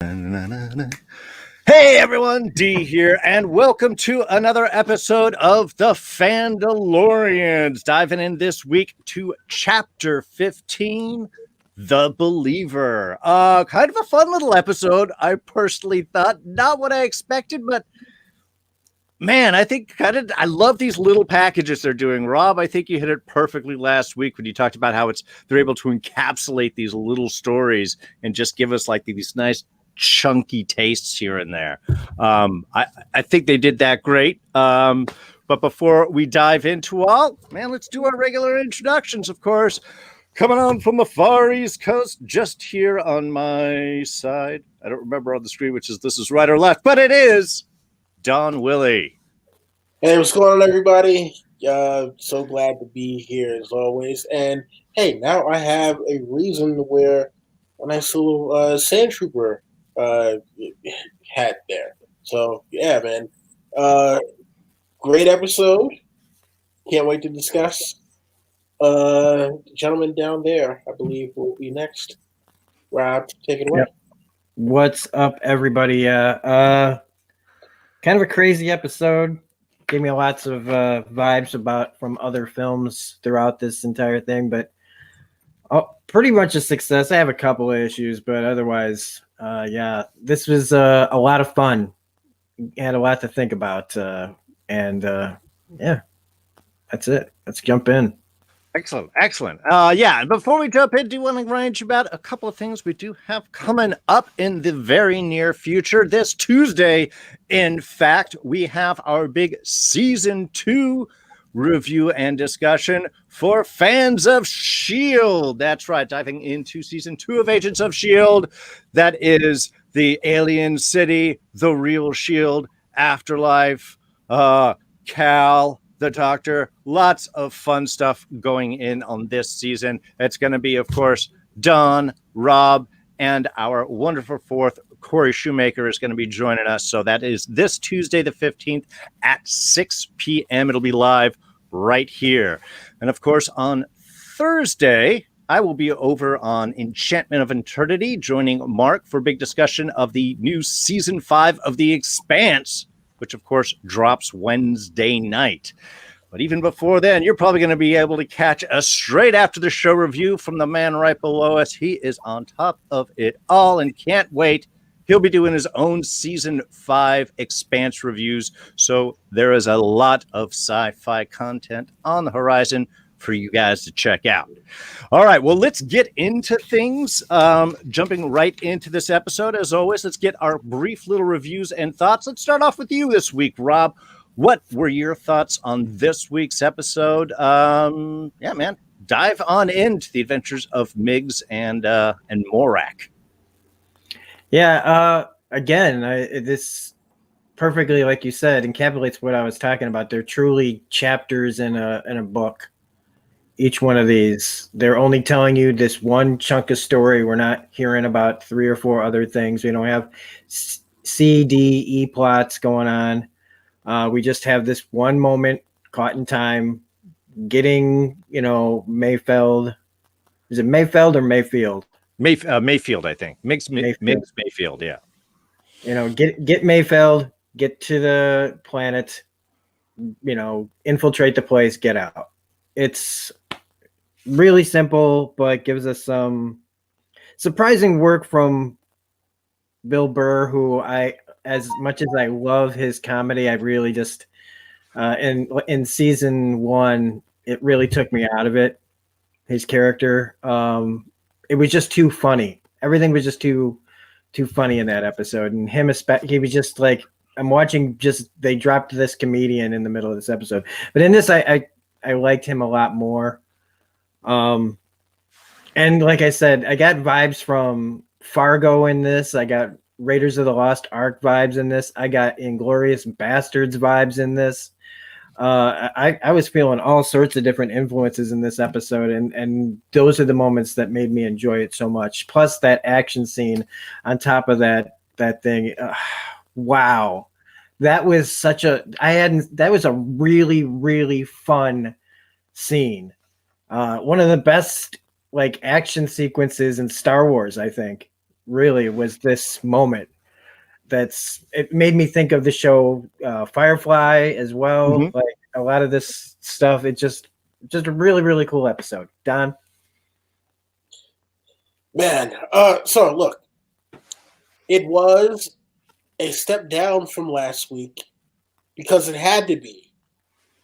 Hey everyone, D here, and welcome to another episode of the Fandalorians. Diving in this week to Chapter 15, The Believer. Kind of a fun little episode, I personally thought. Not what I expected, but man, I think I love these little packages they're doing. Rob, I think you hit it perfectly last week when you talked about how they're able to encapsulate these little stories and just give us like these nice chunky tastes here and there. I think they did that great. But before we dive into all, man, let's do our regular introductions, of course. Coming on from the far East Coast, just here on my side. I don't remember on the screen which is this is right or left, but it is Don Willie. Hey, what's going on, everybody? So glad to be here as always. And hey, now I have a reason to wear a nice little Sand Trooper hat there. So yeah, man. Great episode. Can't wait to discuss. Gentleman down there, I believe, will be next. Rob, take it away. Yep. What's up, everybody? Kind of a crazy episode. Gave me lots of vibes from other films throughout this entire thing, but pretty much a success. I have a couple of issues, but otherwise, yeah, this was a lot of fun. Had a lot to think about, and yeah, that's it. Let's jump in. Excellent. Yeah, and before we jump in, do you want to remind you about a couple of things we do have coming up in the very near future? This Tuesday, in fact, we have our big Season 2 review and discussion for fans of S.H.I.E.L.D. That's right, diving into Season 2 of Agents of S.H.I.E.L.D. That is the Alien City, the real S.H.I.E.L.D., Afterlife, Cal, the Doctor, lots of fun stuff going in on this season. It's going to be, of course, Don, Rob, and our wonderful fourth, Corey Shoemaker, is going to be joining us. So that is this Tuesday, the 15th at 6 p.m. It'll be live right here. And of course, on Thursday, I will be over on Enchantment of Eternity, joining Mark for a big discussion of the new Season 5 of The Expanse, which, of course, drops Wednesday night. But even before then, you're probably going to be able to catch us straight after the show review from the man right below us. He is on top of it all and can't wait. He'll be doing his own Season 5 Expanse reviews. So there is a lot of sci-fi content on the horizon for you guys to check out. All right, well, let's get into things. Jumping right into this episode, as always, let's get our brief little reviews and thoughts. Let's start off with you this week, Rob. What were your thoughts on this week's episode? Yeah, man, dive on into the adventures of Miggs and Morak. Yeah, again, this perfectly, like you said, encapsulates what I was talking about. They're truly chapters in a book. Each one of these, they're only telling you this one chunk of story. We're not hearing about 3 or 4 other things. We don't have C, D, E plots going on. We just have this one moment caught in time, getting, Mayfeld. Is it Mayfeld or Mayfield? Mayfield, I think. Miggs Mayfield, yeah. Get Mayfeld, get to the planet, infiltrate the place, get out. It's really simple, but gives us some surprising work from Bill Burr, who as much as I love his comedy, I really just in Season 1, it really took me out of it. His character, it was just too funny. Everything was just too funny in that episode, and him especially, he was just like, I'm watching. Just they dropped this comedian in the middle of this episode, but in this, I liked him a lot more. And like I said, I got vibes from Fargo in this. I got Raiders of the Lost Ark vibes in this. I got Inglourious Bastards vibes in this. I was feeling all sorts of different influences in this episode, and those are the moments that made me enjoy it so much. Plus that action scene on top of that thing. Wow. That was that was a really, really fun scene. One of the best action sequences in Star Wars, I think. really was this moment. It made me think of the show Firefly as well. Mhm. Like a lot of this stuff, it's just a really, really cool episode. Don? Man, so look, it was a step down from last week because it had to be,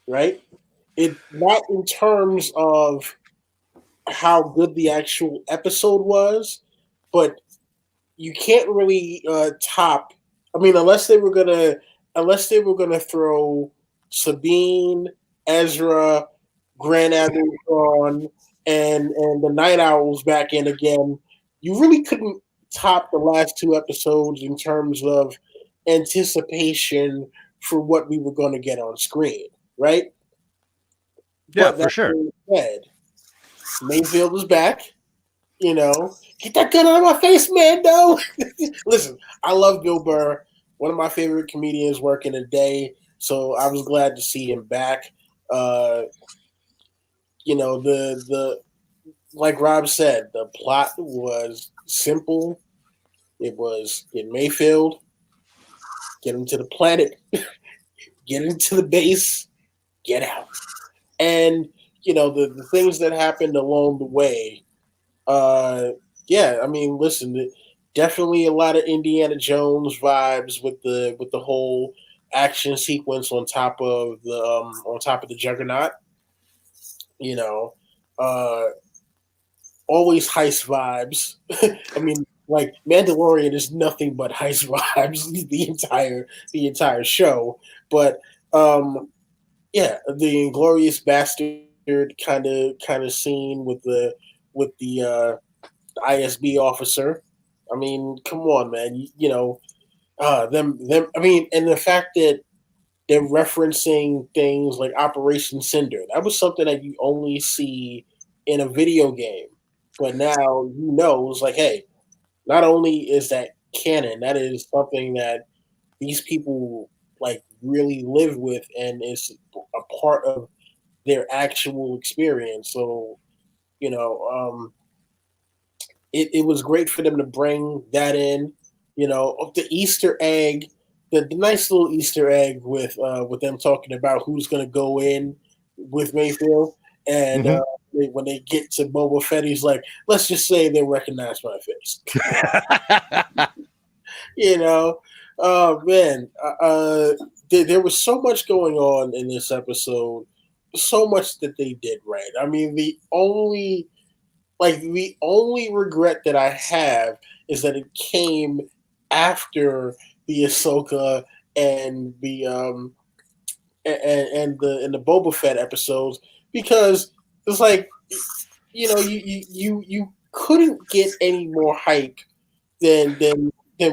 right? It not in terms of how good the actual episode was, but you can't really top. I mean, unless they were gonna throw Sabine, Ezra, Grand Admiral Thrawn, and the Night Owls back in again. You really couldn't top the last two episodes in terms of anticipation for what we were going to get on screen, right? Yeah, But for that sure. being said, Mayfield is back. Get that gun out of my face, Mando. Listen, I love Bill Burr, one of my favorite comedians working today. So I was glad to see him back. Uh, the like Rob said, the plot was simple. It was get Mayfield, get him to the planet, get him to the base, get out. And the things that happened along the way. Yeah, I mean, listen, definitely a lot of Indiana Jones vibes with the whole action sequence on top of the Juggernaut. You know, uh, always heist vibes. I mean, like Mandalorian is nothing but heist vibes the entire show. But yeah, the Inglorious Bastard kind of scene with the ISB officer. I mean, come on, man. Them. I mean, and the fact that they're referencing things like Operation Cinder. That was something that you only see in a video game. But now it's like, hey, not only is that canon, that is something that these people like really live with and is a part of their actual experience. So, you know, it was great for them to bring that in. The Easter egg, the nice little Easter egg with them talking about who's going to go in with Mayfield, and Mhm. when they get to Boba Fett, he's like, "Let's just say they recognize my face." you know, oh man, there was so much going on in this episode, so much that they did right. I mean, the only regret that I have is that it came after the Ahsoka and the Boba Fett episodes, because it's like you couldn't get any more hype than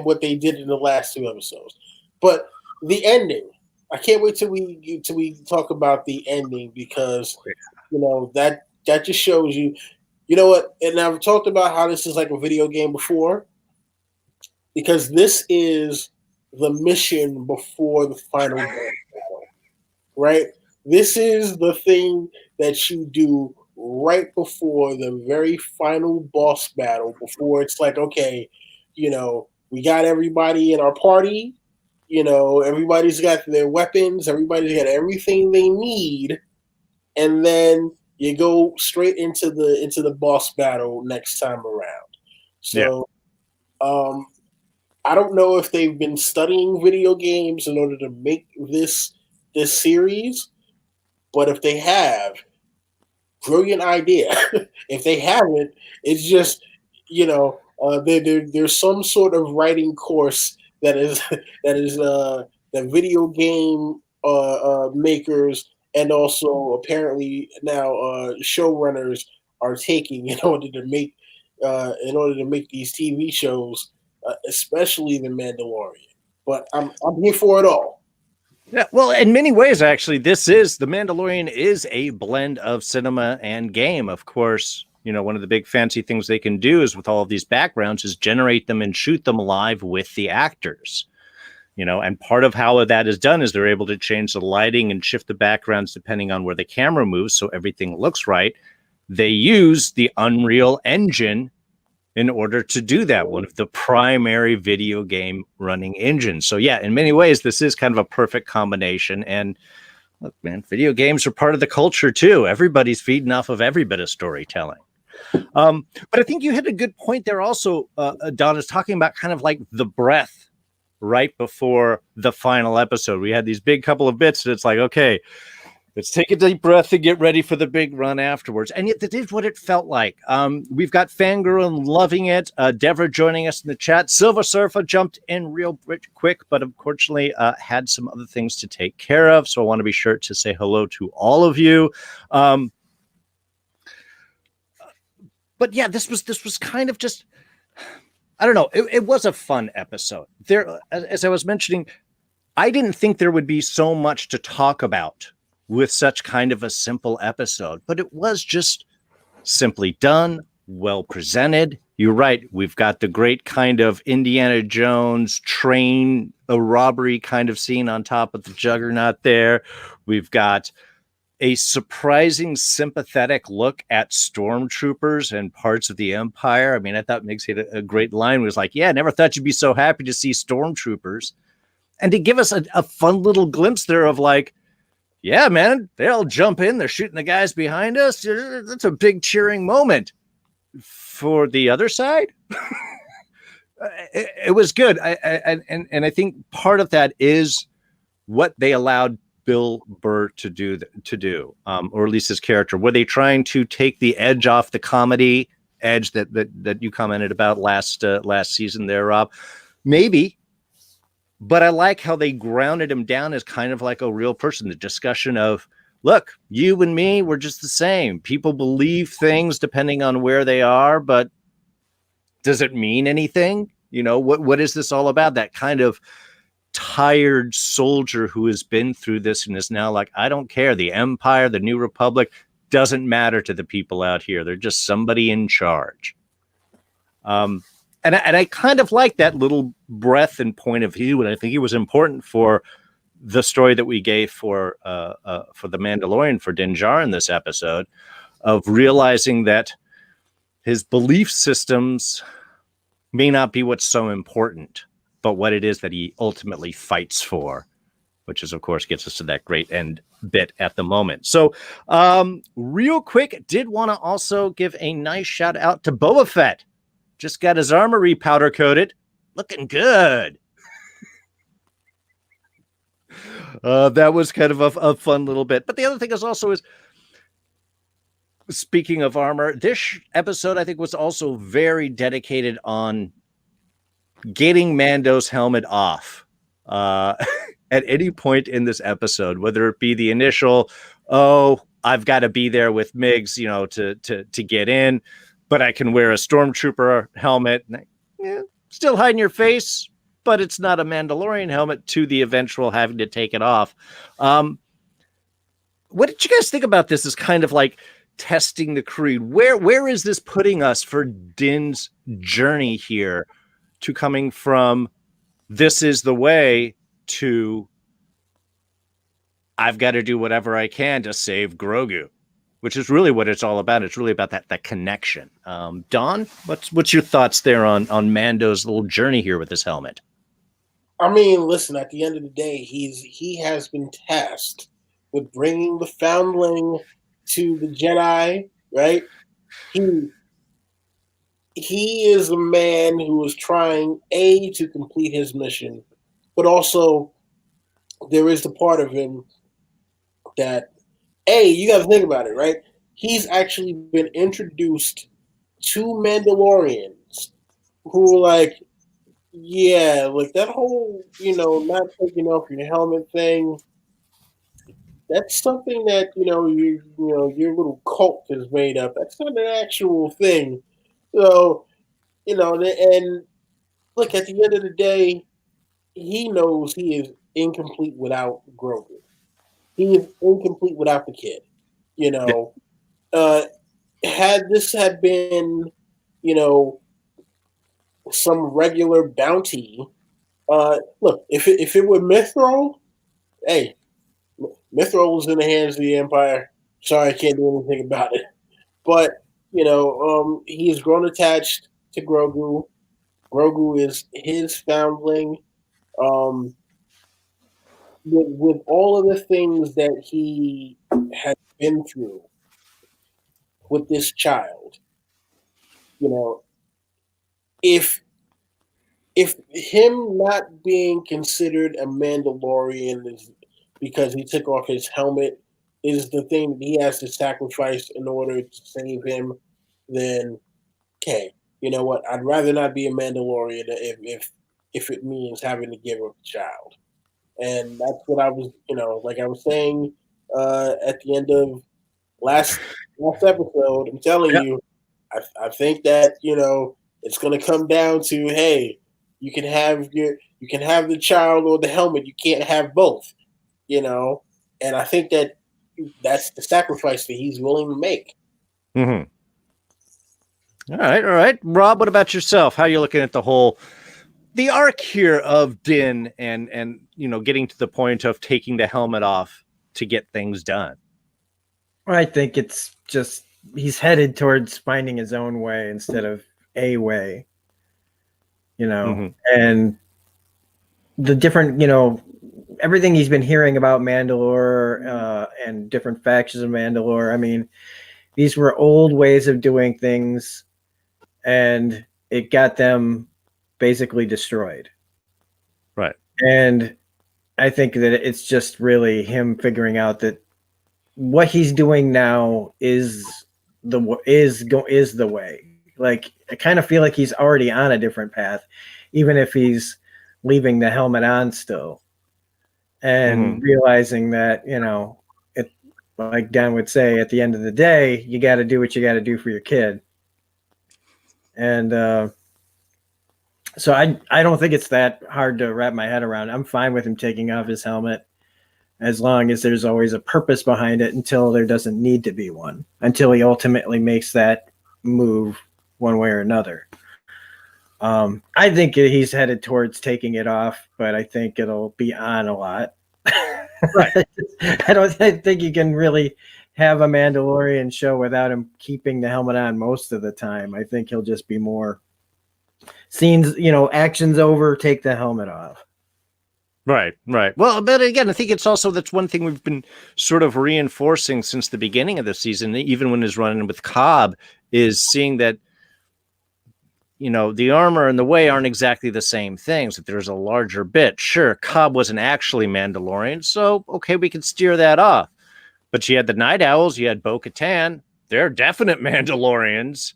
what they did in the last two episodes. But the ending, I can't wait till we talk about the ending, because that just shows you. You know what? And I've talked about how this is like a video game before, because this is the mission before the final boss battle, right? This is the thing that you do right before the very final boss battle, before it's like, okay, we got everybody in our party, everybody's got their weapons, everybody's got everything they need, and then you go straight into the boss battle next time around. Yeah. So I don't know if they've been studying video games in order to make this series, but if they have, brilliant idea. If they haven't, it's just there's some sort of writing course that is that video game makers and also apparently now showrunners are taking in order to make these TV shows, especially the Mandalorian. But I'm here for it all. Yeah, well, in many ways, actually, The Mandalorian is a blend of cinema and game. Of course, one of the big fancy things they can do is with all of these backgrounds is generate them and shoot them live with the actors. And part of how that is done is they're able to change the lighting and shift the backgrounds depending on where the camera moves, so everything looks right. They use the Unreal Engine in order to do that, one of the primary video game running engines. So yeah, in many ways, this is kind of a perfect combination. And look, man, video games are part of the culture too. Everybody's feeding off of every bit of storytelling. But I think you hit a good point there also, Don, is talking about kind of like the breath right before the final episode. We had these big couple of bits, and it's like, okay, let's take a deep breath and get ready for the big run afterwards. And yet that is what it felt like. We've got Fangirl loving it. Deborah joining us in the chat. Silver Surfer jumped in real quick, but unfortunately had some other things to take care of. So I want to be sure to say hello to all of you. But yeah, this was kind of just, I don't know. It was a fun episode. There, as I was mentioning, I didn't think there would be so much to talk about with such kind of a simple episode, but it was just simply done, well presented. You're right. We've got the great kind of Indiana Jones train, a robbery kind of scene on top of the Juggernaut there. We've got a surprising sympathetic look at stormtroopers and parts of the Empire. I mean, I thought Miggs had a great line. It was like, yeah, never thought you'd be so happy to see stormtroopers. And to give us a fun little glimpse there of like, yeah, man, they all jump in. They're shooting the guys behind us. That's a big cheering moment. For the other side, it was good. And I think part of that is what they allowed Bill Burr to do, or at least his character. Were they trying to take the edge off the comedy edge that you commented about last season there, Rob? Maybe. But I like how they grounded him down as kind of like a real person. The discussion of, look, you and me, we're just the same. People believe things depending on where they are, but does it mean anything? You know, what is this all about? That kind of tired soldier who has been through this and is now like, I don't care. The Empire, the New Republic doesn't matter to the people out here. They're just somebody in charge. And I kind of like that little breath and point of view, and I think it was important for the story that we gave for the Mandalorian, for Din Djarin this episode, of realizing that his belief systems may not be what's so important, but what it is that he ultimately fights for, which is, of course, gets us to that great end bit at the moment. So real quick, did want to also give a nice shout out to Boba Fett. Just got his armor repowder coated. Looking good. That was kind of a fun little bit. But the other thing is speaking of armor, this episode, I think, was also very dedicated on getting Mando's helmet off. At any point in this episode, whether it be the initial, oh, I've got to be there with Miggs, you know, to get in, but I can wear a stormtrooper helmet. Still hiding your face, but it's not a Mandalorian helmet, to the eventual having to take it off. What did you guys think about this as kind of like testing the creed? Where is this putting us for Din's journey here to coming from this is the way to I've got to do whatever I can to save Grogu, which is really what it's all about. It's really about that connection. Don, what's your thoughts there on Mando's little journey here with his helmet? I mean, listen, at the end of the day, he has been tasked with bringing the foundling to the Jedi, right? He is a man who is trying, to complete his mission, but also there is the part of him that, you got to think about it, right? He's actually been introduced to Mandalorians who are like, yeah, like that whole, not taking off your helmet thing, that's something that, your little cult is made up. That's not an actual thing. So, and look, at the end of the day, he knows he is incomplete without Grogu. He is incomplete without the kid. Had this had been, some regular bounty, look, if it were Mithril, hey, Mithril was in the hands of the Empire. Sorry, I can't do anything about it. But, he's grown attached to Grogu. Grogu is his foundling. Um, with all of the things that he has been through with this child, you know, if him not being considered a Mandalorian is because he took off his helmet is the thing that he has to sacrifice in order to save him, then okay, you know what? I'd rather not be a Mandalorian if it means having to give up a child. And that's what I was, like I was saying at the end of last last episode. I'm telling Yep. you, I think that it's going to come down to, hey, you can have the child or the helmet. You can't have both, and I think that's the sacrifice that he's willing to make. Mm-hmm. All right. Rob, what about yourself? How are you looking at the arc here of Din and getting to the point of taking the helmet off to get things done? I think it's just he's headed towards finding his own way instead of a way, and the different, everything he's been hearing about Mandalore and different factions of Mandalore. I mean, these were old ways of doing things, and it got them basically destroyed. Right. And I think that it's just really him figuring out that what he's doing now is the way. Like, I kind of feel like he's already on a different path, even if he's leaving the helmet on still, and realizing that, it, like Dan would say, at the end of the day, you got to do what you got to do for your kid. And so I don't think it's that hard to wrap my head around. I'm fine with him taking off his helmet, as long as there's always a purpose behind it, until there doesn't need to be one, until he ultimately makes that move one way or another. I think he's headed towards taking it off, but I think it'll be on a lot. Right. I don't think you can really have a Mandalorian show without him keeping the helmet on most of the time. I think he'll just be more scenes, actions over, take the helmet off. Right. Well, but again, I think that's one thing we've been sort of reinforcing since the beginning of the season, even when he's running with Cobb, is seeing that, the armor and the way aren't exactly the same things, that there's a larger bit. Sure, Cobb wasn't actually Mandalorian, so, okay, we can steer that off. But you had the Night Owls, you had Bo-Katan, they're definite Mandalorians,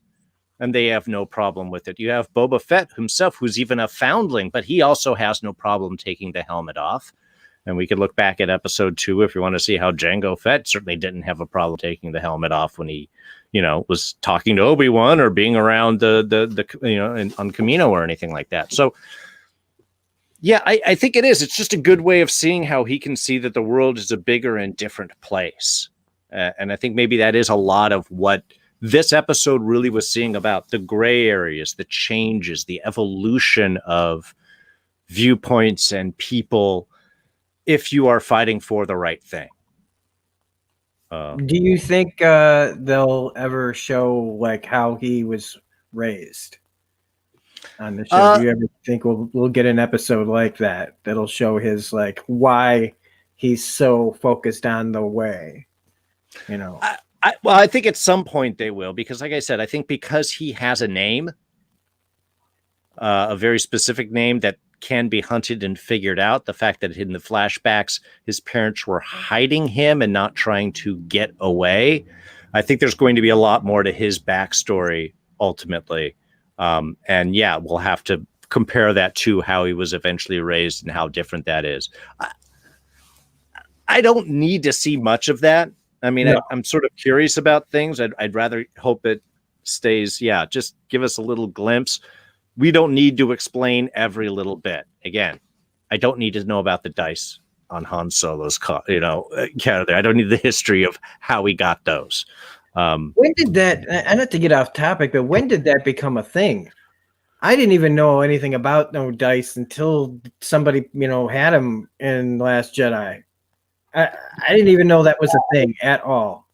and they have no problem with it. You have Boba Fett himself, who's even a foundling, but he also has no problem taking the helmet off. And we could look back at episode 2 if you want to see how Jango Fett certainly didn't have a problem taking the helmet off when he, was talking to Obi-Wan or being around the on Camino or anything like that. So, yeah, I think it is. It's just a good way of seeing how he can see that the world is a bigger and different place. And I think maybe that is a lot of what this episode really was seeing about the gray areas, the changes, the evolution of viewpoints and people, if you are fighting for the right thing. Do you think they'll ever show like how he was raised on the show? Do you ever think we'll get an episode like that'll show his like why he's so focused on the way? I think at some point they will, because like I said, I think because he has a name, a very specific name that can be hunted and figured out, the fact that in the flashbacks, his parents were hiding him and not trying to get away. I think there's going to be a lot more to his backstory ultimately. And yeah, we'll have to compare that to how he was eventually raised and how different that is. I don't need to see much of that. I mean, no. I'm sort of curious about things. I'd rather hope it stays. Yeah, just give us a little glimpse. We don't need to explain every little bit. Again, I don't need to know about the dice on Han Solo's character. I don't need the history of how he got those. When did that? I not to get off topic, but when did that become a thing? I didn't even know anything about no dice until somebody had them in Last Jedi. I didn't even know that was a thing at all.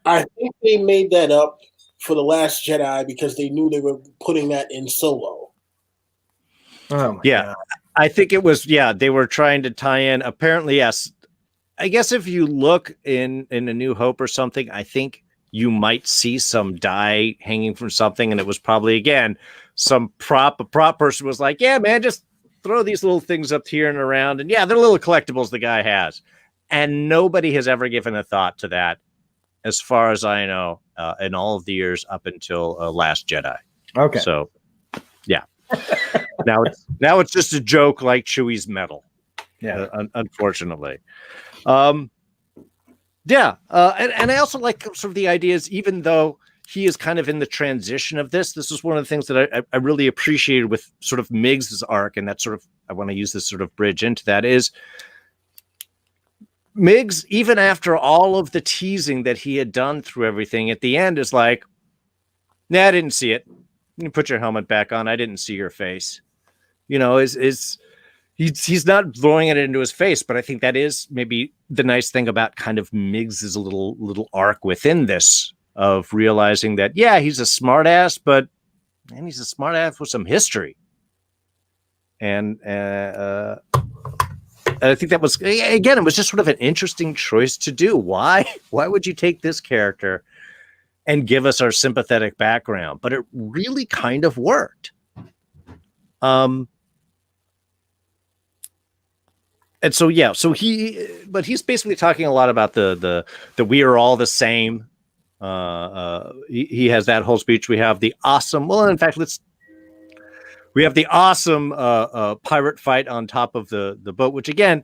I think they made that up for The Last Jedi because they knew they were putting that in Solo. Oh my Yeah. God. I think it was, they were trying to tie in. Apparently, yes. I guess if you look in A New Hope or something, I think you might see some dye hanging from something. And it was probably, again, a prop person was like, yeah, man, just throw these little things up here and around. And yeah, they're little collectibles the guy has. And nobody has ever given a thought to that, as far as I know, in all of the years up until Last Jedi. Okay. So, yeah. now it's just a joke like Chewie's medal. Yeah. Unfortunately. And I also like sort of the ideas, even though he is kind of in the transition of this is one of the things that I really appreciated with sort of Miggs' arc, and that sort of, I want to use this sort of bridge into that, is Miggs, even after all of the teasing that he had done through everything, at the end is like, nah, I didn't see it. You put your helmet back on. I didn't see your face. You know, he's not throwing it into his face, but I think that is maybe the nice thing about kind of Miggs' little arc within this, of realizing that, yeah, he's a smart ass, but man, he's a smart ass with some history. And I think that was, again, it was just sort of an interesting choice to do. Why would you take this character and give us our sympathetic background? But it really kind of worked. And so, yeah, but he's basically talking a lot about the we are all the same. He has that whole speech. We have the awesome, in fact, we have the awesome pirate fight on top of the boat, which again,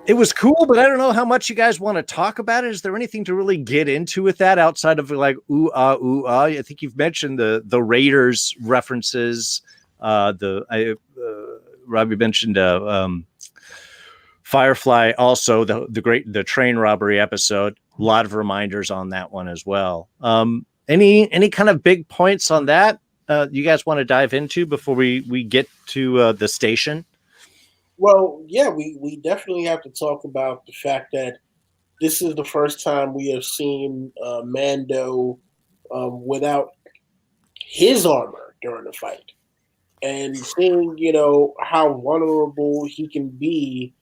it was cool, but I don't know how much you guys want to talk about it. Is there anything to really get into with that outside of like, ooh, ooh, ah? I think you've mentioned the Raiders references. Robbie mentioned Firefly, also the train robbery episode. A lot of reminders on that one as well. Any kind of big points on that you guys want to dive into before we get to the station? Well, yeah, we definitely have to talk about the fact that this is the first time we have seen Mando without his armor during the fight, and seeing how vulnerable he can be.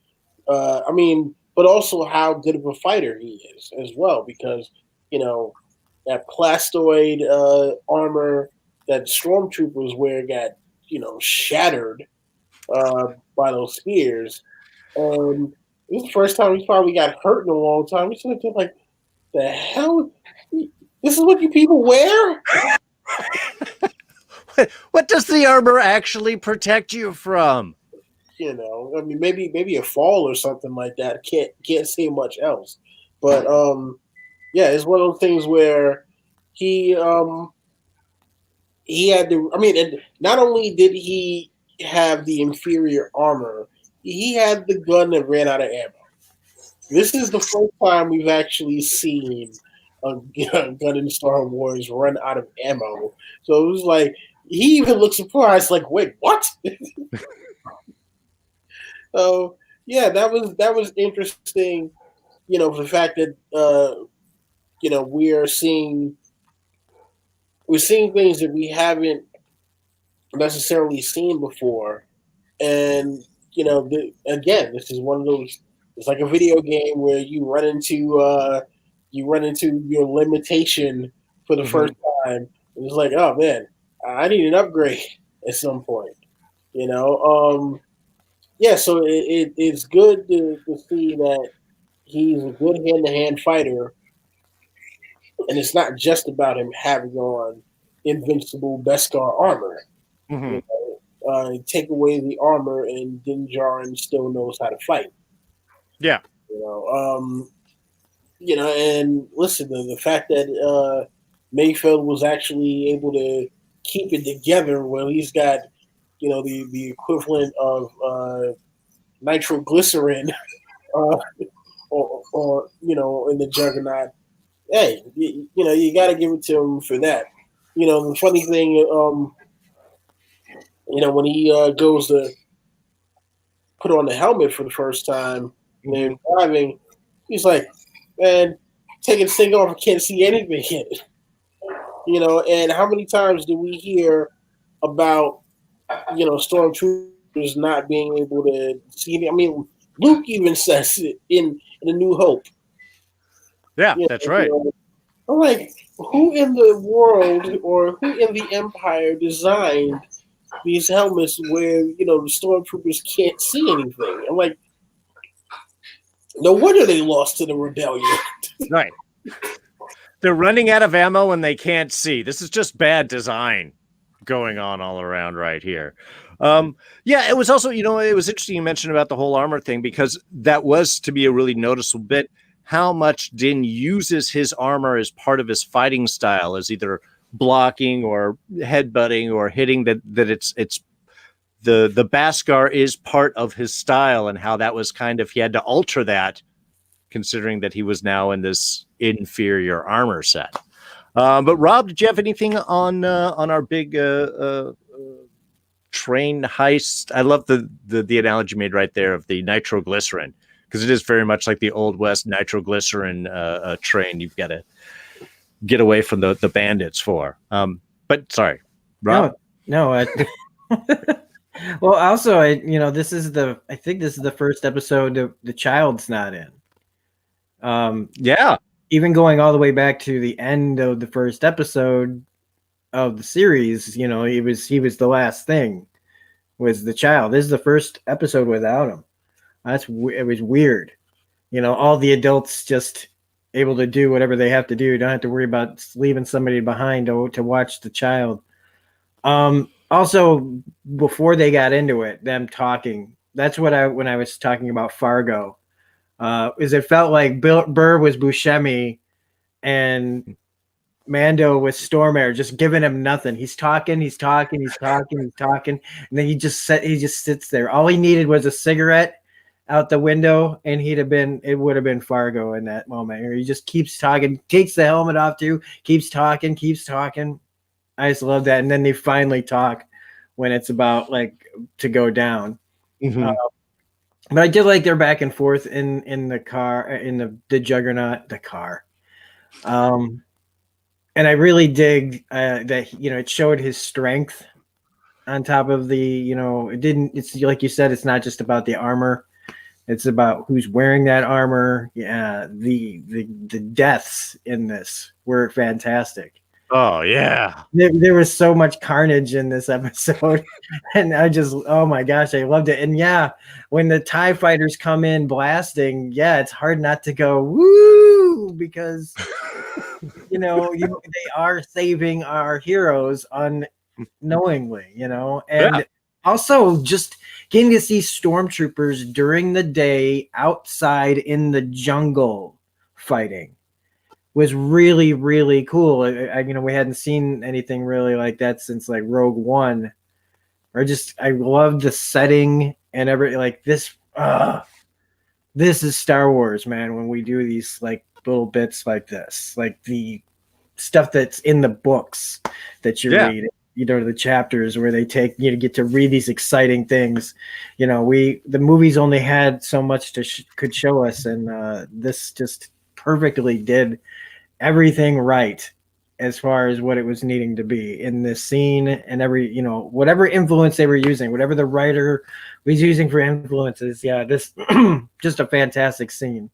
But also how good of a fighter he is as well, because that plastoid armor that stormtroopers wear got shattered by those spears, and this is the first time he's probably got hurt in a long time. He's sitting there like, the hell, this is what you people wear? What does the armor actually protect you from? Maybe a fall or something like that. Can't say much else. But yeah, it's one of those things where he had to. And not only did he have the inferior armor, he had the gun that ran out of ammo. This is the first time we've actually seen a gun in Star Wars run out of ammo. So it was like, he even looked surprised, like, wait, what? So yeah, that was interesting. For the fact that we're seeing things that we haven't necessarily seen before, and again, this is one of those. It's like a video game where you run into your limitation for the first time. And it's like, oh man, I need an upgrade at some point. Yeah, so it's good to see that he's a good hand-to-hand fighter, and it's not just about him having on invincible Beskar armor. Mm-hmm. Take away the armor, and Din Djarin still knows how to fight. Yeah. And listen, the fact that Mayfield was actually able to keep it together, well, he's got the equivalent of nitroglycerin, or in the Juggernaut. Hey, you got to give it to him for that. The funny thing, when he goes to put on the helmet for the first time and they're driving, he's like, man, taking this thing off, I can't see anything in it. You know, and how many times do we hear about, stormtroopers not being able to see? I mean, Luke even says it in A New Hope. Yeah, that's right. I'm like, who in the world or who in the Empire designed these helmets where the stormtroopers can't see anything? I'm like, no wonder they lost to the rebellion. Right. They're running out of ammo and they can't see. This is just bad design going on all around right here. Yeah, it was also, it was interesting you mentioned about the whole armor thing, because that was to be a really noticeable bit, how much Din uses his armor as part of his fighting style, as either blocking or headbutting or hitting, that it's the Beskar is part of his style, and how that was kind of, he had to alter that, considering that he was now in this inferior armor set. But Rob, did you have anything on our big train heist? I love the analogy made right there of the nitroglycerin, because it is very much like the Old West nitroglycerin train. You've got to get away from the bandits for. But sorry, Rob. No. Well, also, I think this is the first episode the child's not in. Yeah. Even going all the way back to the end of the first episode of the series, he was the last thing, was the child. This is the first episode without him. It was weird. All the adults just able to do whatever they have to do. Don't have to worry about leaving somebody behind to watch the child. Also, before they got into it, them talking, that's when I was talking about Fargo, is it felt like Burr was Buscemi and Mando was Stormare, just giving him nothing. He's talking, and then he just sits there. All he needed was a cigarette out the window, and it would have been Fargo in that moment. He just keeps talking, takes the helmet off too, keeps talking. I just love that. And then they finally talk when it's about to go down. Mm-hmm. But I did like their back and forth in the car, in the Juggernaut, the car. And I really dig that, it showed his strength on top of it's like you said, it's not just about the armor. It's about who's wearing that armor. Yeah. The deaths in this were fantastic. Oh yeah. There was so much carnage in this episode. And oh my gosh, I loved it. And yeah, when the TIE fighters come in blasting, yeah, it's hard not to go woo, because they are saving our heroes unknowingly, and also just getting to see stormtroopers during the day outside in the jungle fighting was really, really cool. We hadn't seen anything really like that since Rogue One, I loved the setting and this. This is Star Wars, man. When we do these little bits like this, the stuff that's in the books that you read, the chapters where they take to get to read these exciting things. The movies only had so much could show us, and this just perfectly did everything right as far as what it was needing to be in this scene, and whatever influence they were using, whatever the writer was using for influences. Yeah, this just a fantastic scene.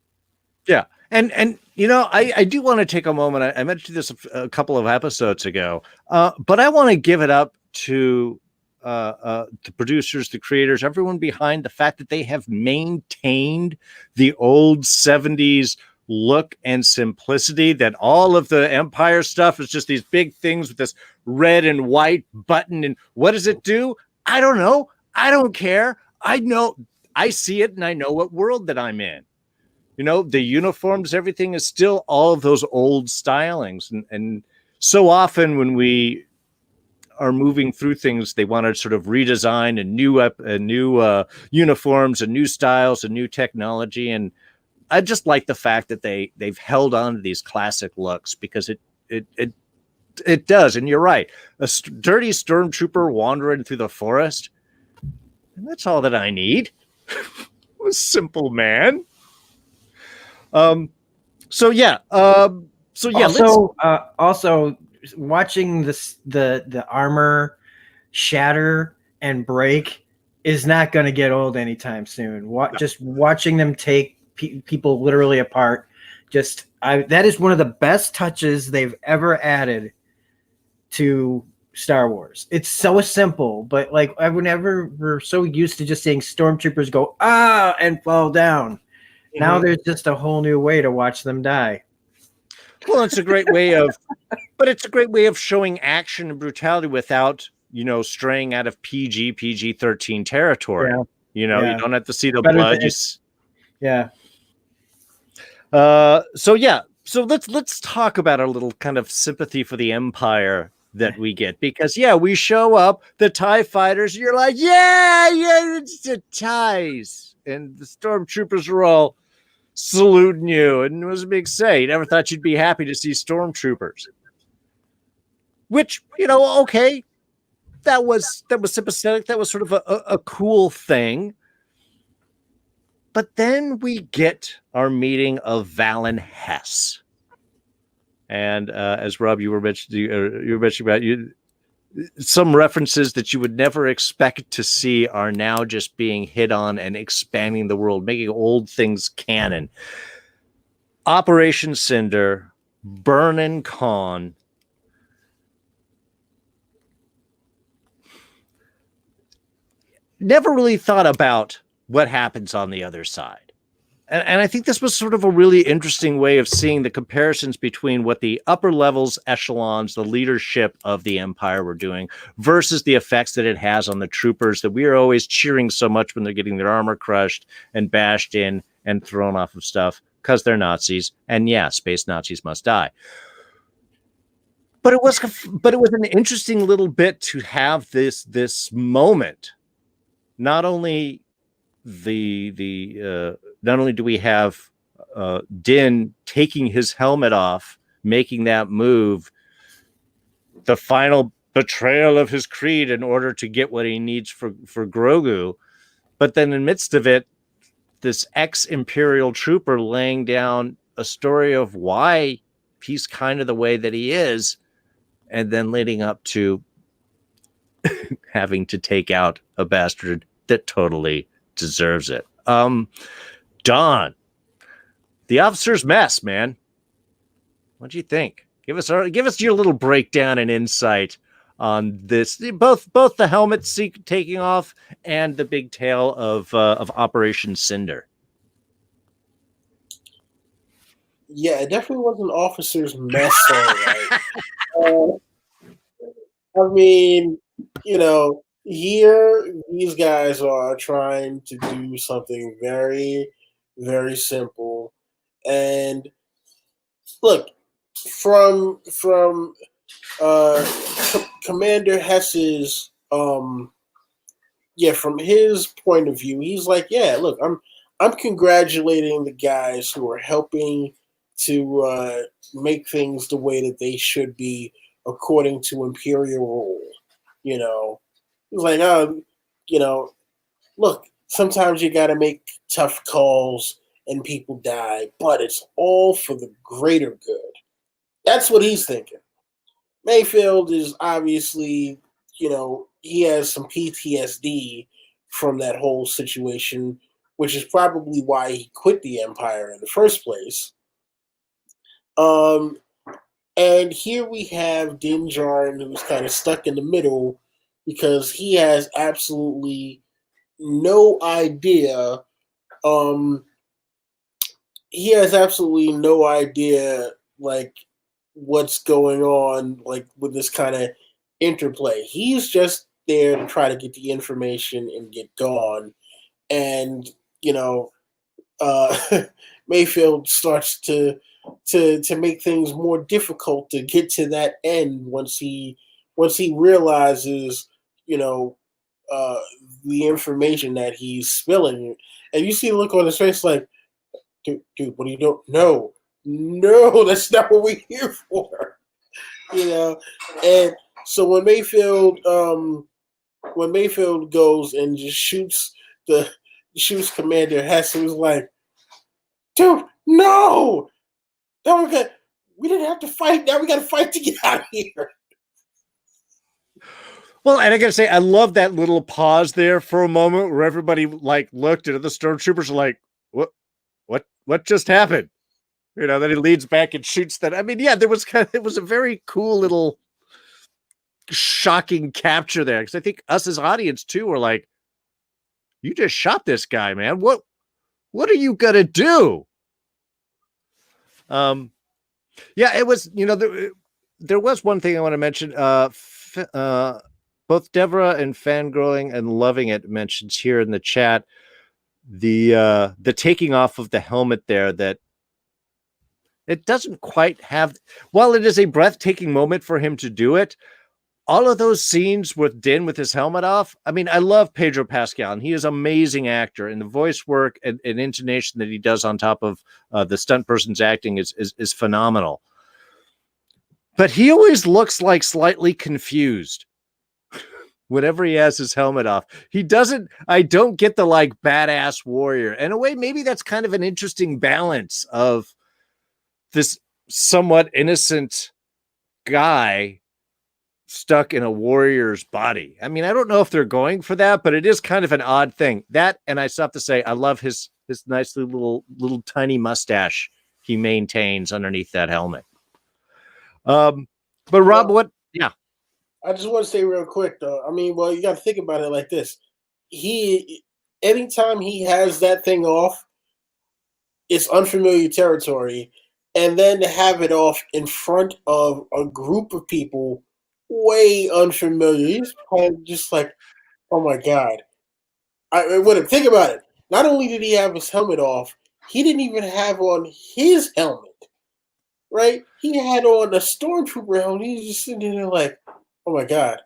Yeah. And I do want to take a moment. I mentioned this a couple of episodes ago, but I want to give it up to the producers, the creators, everyone behind the fact that they have maintained the old 70s look and simplicity, that all of the Empire stuff is just these big things with this red and white button. And what does it do? I don't know. I don't care. I know, I see it, and I know what world that I'm in. The uniforms, everything is still all of those old stylings. And so often when we are moving through things, they want to sort of redesign a new uniforms and new styles and new technology. And I just like the fact that they've held on to these classic looks, because it does. And you're right. A dirty stormtrooper wandering through the forest, and that's all that I need. A simple man. Also, watching the armor shatter and break is not going to get old anytime soon. Just watching them take people literally apart. That is one of the best touches they've ever added to Star Wars. It's so simple, but like we're so used to just seeing stormtroopers go and fall down. Mm-hmm. Now there's just a whole new way to watch them die. Well, it's a great way of showing action and brutality without, straying out of PG-13 territory. Yeah. You don't have to see the blood. So let's talk about a little kind of sympathy for the Empire that we get, because we show up, the TIE fighters, you're like, it's the TIEs, and the stormtroopers are all saluting you, and it was a big say. You never thought you'd be happy to see stormtroopers, which, okay, that was sympathetic, that was sort of a cool thing. But then we get our meeting of Valen Hess. And as Rob, you were mentioning about some references that you would never expect to see are now just being hit on and expanding the world, making old things canon. Operation Cinder, Burnin' Khan. Never really thought about what happens on the other side. And I think this was sort of a really interesting way of seeing the comparisons between what the upper levels, echelons, the leadership of the Empire were doing versus the effects that it has on the troopers that we are always cheering so much when they're getting their armor crushed and bashed in and thrown off of stuff because they're Nazis. And space Nazis must die. But it was an interesting little bit to have this moment. Not only not only do we have Din taking his helmet off, making that move, the final betrayal of his creed in order to get what he needs for Grogu, but then in the midst of it, this ex-Imperial trooper laying down a story of why he's kind of the way that he is, and then leading up to having to take out a bastard that totally deserves it. Don, the officer's mess, man. What do you think? Give us your little breakdown and insight on this. Both the helmet taking off and the big tale of Operation Cinder. Yeah, it definitely was an officer's mess. All right. I mean, here these guys are trying to do something very, very simple, and look, from Commander Hess's from his point of view, he's like, look, I'm congratulating the guys who are helping to make things the way that they should be according to Imperial rule. He's like, look, sometimes you got to make tough calls and people die, but it's all for the greater good. That's what he's thinking. Mayfield is obviously, he has some PTSD from that whole situation, which is probably why he quit the Empire in the first place. And here we have Din Djarin, who's kind of stuck in the middle because he has absolutely no idea. Like, what's going on, like, with this kind of interplay. He's just there to try to get the information and get gone. And, Mayfield starts to make things more difficult to get to that end once he realizes, the information that he's spilling. And you see the look on his face like, dude, what do you do? No, that's not what we're here for. And so when Mayfield goes and just shoots Commander Hess, he was like, dude, no! Okay. we didn't have to fight. Now we got to fight to get out of here. Well, and I gotta say, I love that little pause there for a moment where everybody like looked and the stormtroopers are like, what just happened? You know, then he leads back and shoots that. I mean, yeah, it was a very cool little shocking capture there. Because I think us as audience too were like, you just shot this guy, man. What are you gonna do? Yeah, it was, you know, there was one thing I want to mention. Both Deborah and Fangirling and Loving It mentions here in the chat the taking off of the helmet there, that it doesn't quite have, while it is a breathtaking moment for him to do it, all of those scenes with Din with his helmet off. I mean, I love Pedro Pascal, and he is an amazing actor, and the voice work and intonation that he does on top of the stunt person's acting is phenomenal. But he always looks like slightly confused whenever he has his helmet off. I don't get the like badass warrior. In a way, maybe that's kind of an interesting balance of this somewhat innocent guy stuck in a warrior's body. I mean, I don't know if they're going for that, but it is kind of an odd thing. That, and I still have to say, I love his nice little tiny mustache he maintains underneath that helmet. But Rob, what? Yeah. I just want to say real quick though. I mean, well, you got to think about it like this. Anytime he has that thing off, it's unfamiliar territory. And then to have it off in front of a group of people way unfamiliar. He's kind of just like, oh my God. Think about it. Not only did he have his helmet off, he didn't even have on his helmet. Right? He had on a stormtrooper helmet. He's just sitting there like, oh my God.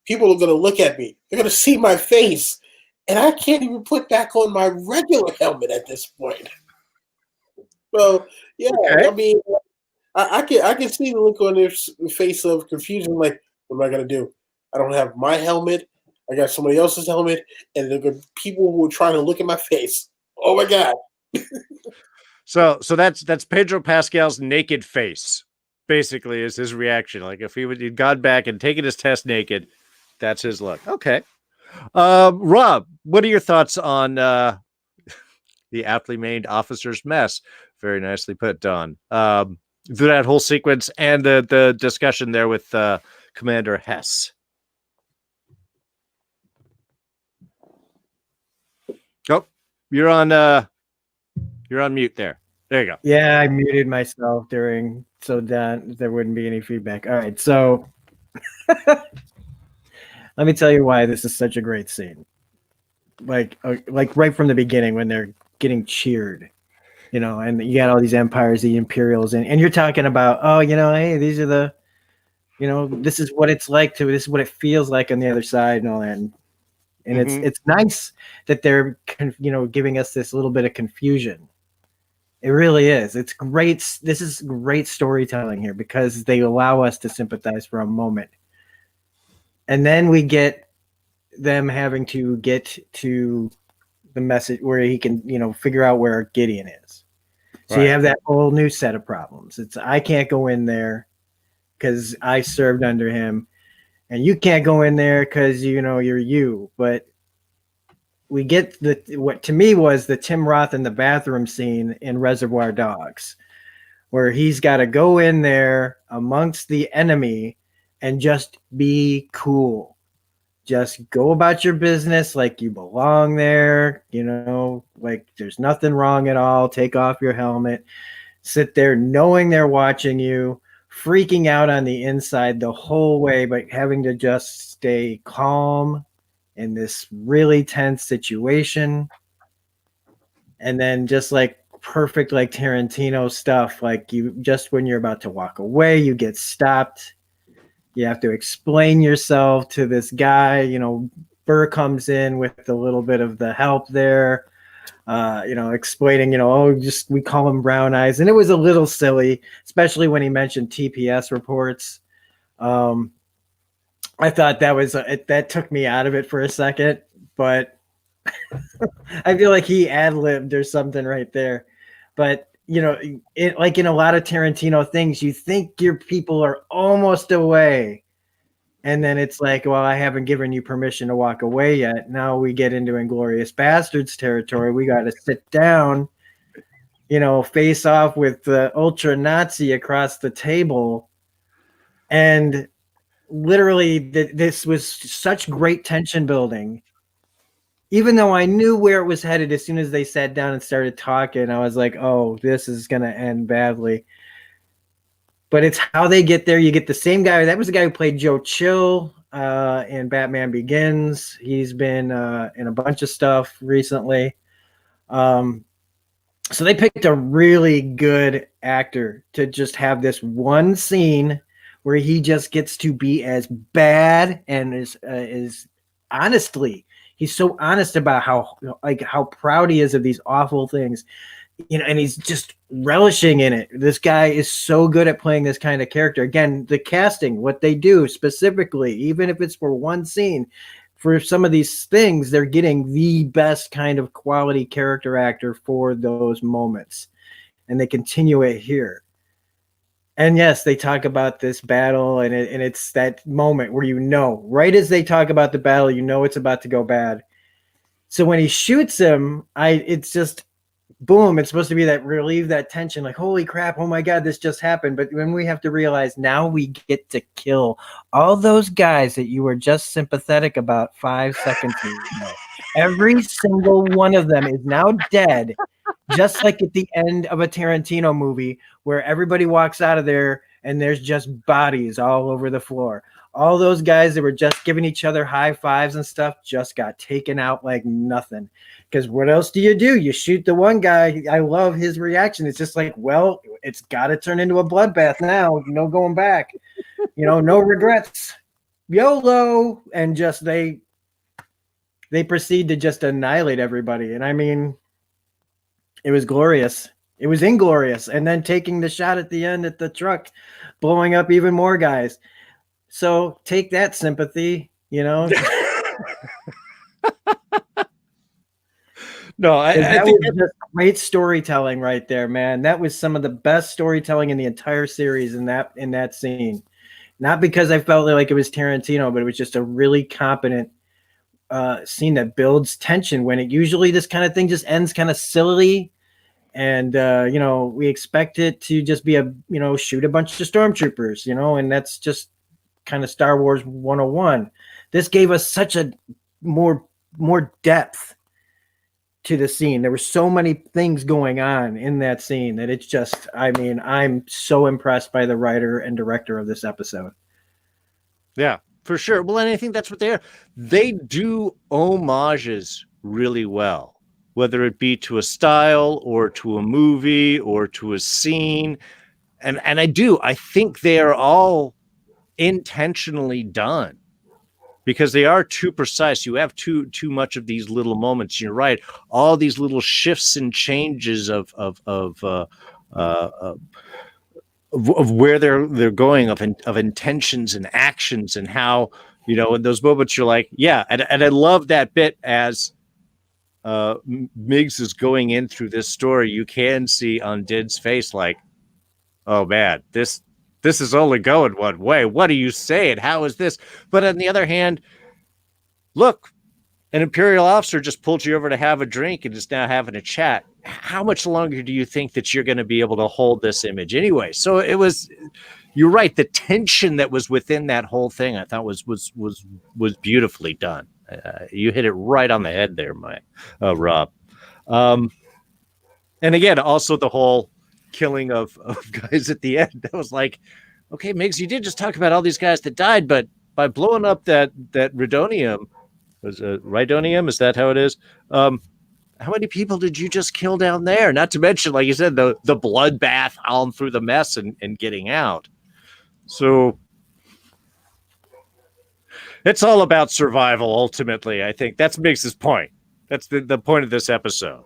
People are going to look at me. They're going to see my face. And I can't even put back on my regular helmet at this point. So, yeah, okay. I mean, I can see the look on their face of confusion. Like, what am I going to do? I don't have my helmet. I got somebody else's helmet. And there are people who are trying to look at my face. Oh, my God. So that's Pedro Pascal's naked face, basically, is his reaction. Like, if he'd gone back and taken his test naked, that's his look. Okay. Rob, what are your thoughts on the aptly named officer's mess? Very nicely put, Don. Through that whole sequence and the discussion there with Commander Hess. Oh, you're on mute there. There you go. Yeah, I muted myself so that there wouldn't be any feedback. All right, so let me tell you why this is such a great scene. Like right from the beginning when they're getting cheered, you know, and you got all these empires, the Imperials, and you're talking about, oh, you know, hey, these are the, you know, this is what it's like this is what it feels like on the other side and all that. And it's nice that they're, you know, giving us this little bit of confusion. It really is. It's great. This is great storytelling here because they allow us to sympathize for a moment. And then we get them having to get to the message where he can, you know, figure out where Gideon is. So you have that whole new set of problems. I can't go in there because I served under him, and you can't go in there because, you know, you're you. But we get what to me was the Tim Roth in the bathroom scene in Reservoir Dogs, where he's got to go in there amongst the enemy and just be cool. Just go about your business like you belong there, you know, like there's nothing wrong at all. Take off your helmet, sit there knowing they're watching you, freaking out on the inside the whole way, but having to just stay calm in this really tense situation. And then just like perfect, like Tarantino stuff, like you just when you're about to walk away, you get stopped. You have to explain yourself to this guy. You know, Burr comes in with a little bit of the help there, you know, explaining, you know, oh, just we call him Brown Eyes. And it was a little silly, especially when he mentioned TPS reports. I thought that took me out of it for a second, but I feel like he ad-libbed or something right there. But you know, like in a lot of Tarantino things, you think your people are almost away. And then it's like, well, I haven't given you permission to walk away yet. Now we get into Inglorious Bastards territory. We got to sit down, face off with the ultra Nazi across the table. And literally, this was such great tension building. Even though I knew where it was headed as soon as they sat down and started talking, I was like, oh, this is going to end badly. But it's how they get there. You get the same guy. That was the guy who played Joe Chill in Batman Begins. He's been in a bunch of stuff recently. So they picked a really good actor to just have this one scene where he just gets to be as bad and is honestly, he's so honest about how proud he is of these awful things. And he's just relishing in it. This guy is so good at playing this kind of character. Again, the casting, what they do specifically, even if it's for one scene, for some of these things, they're getting the best kind of quality character actor for those moments. And they continue it here. And yes, they talk about this battle, and it's that moment where right as they talk about the battle, it's about to go bad. So when he shoots him, it's just boom, it's supposed to be that relieve that tension, like, holy crap, oh my God, this just happened. But when we have to realize now we get to kill all those guys that you were just sympathetic about 5 seconds ago. Every single one of them is now dead, just like at the end of a Tarantino movie where everybody walks out of there and there's just bodies all over the floor. All those guys that were just giving each other high fives and stuff just got taken out like nothing. Because what else do? You shoot the one guy. I love his reaction. It's just like, well, it's got to turn into a bloodbath now. No going back. No regrets. YOLO. And just they proceed to just annihilate everybody. And I mean, it was glorious. It was inglorious. And then taking the shot at the end at the truck, blowing up even more guys. So take that, sympathy, No, I think was just great storytelling right there, man. That was some of the best storytelling in the entire series in that scene. Not because I felt like it was Tarantino, but it was just a really competent scene that builds tension when it usually this kind of thing just ends kind of sillily. And, we expect it to just be shoot a bunch of stormtroopers, and that's just kind of Star Wars 101. This gave us such a more depth to the scene. There were so many things going on in that scene that it's just, I'm so impressed by the writer and director of this episode. Yeah, for sure. Well, and I think that's what they do homages really well, whether it be to a style or to a movie or to a scene. And I think they are all intentionally done because they are too precise. You have too much of these little moments. You're right. All these little shifts and changes of where they're going, of intentions and actions, and how, in those moments you're like, yeah. And I love that bit as Miggs is going in through this story. You can see on Din's face like, oh man, this is only going one way. What are you saying? How is this? But on the other hand, look, an Imperial officer just pulled you over to have a drink and is now having a chat. How much longer do you think that you're going to be able to hold this image anyway? So you're right. The tension that was within that whole thing, I thought was beautifully done. You hit it right on the head there, Rob. And again, also the whole killing of guys at the end. That was like, okay, Miggs, you did just talk about all these guys that died, but by blowing up that Rhydonium, was it Rhydonium? Is that how it is? How many people did you just kill down there? Not to mention, like you said, the bloodbath all through the mess and getting out. So it's all about survival, ultimately. I think that's Miggs's point. That's the point of this episode.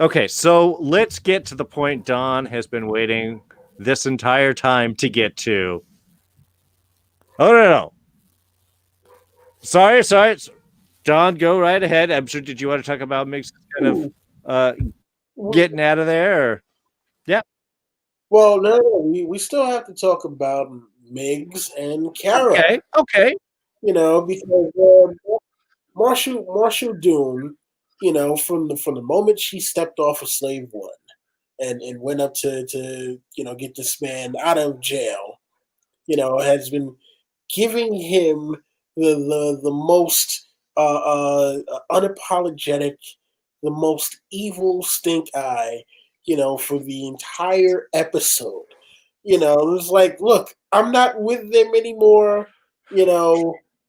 Okay, so let's get to the point Don has been waiting this entire time to get to. Oh, no. Sorry. Don, go right ahead. I'm sure, did you want to talk about Miggs kind of getting out of there? Or... Yeah. Well, no, we still have to talk about Miggs and Kara. Okay. Okay. Because Marshall Doom, from the moment she stepped off of Slave One and went up to get this man out of jail, has been giving him the most unapologetic, the most evil stink eye, for the entire episode. It's like, look, I'm not with them anymore.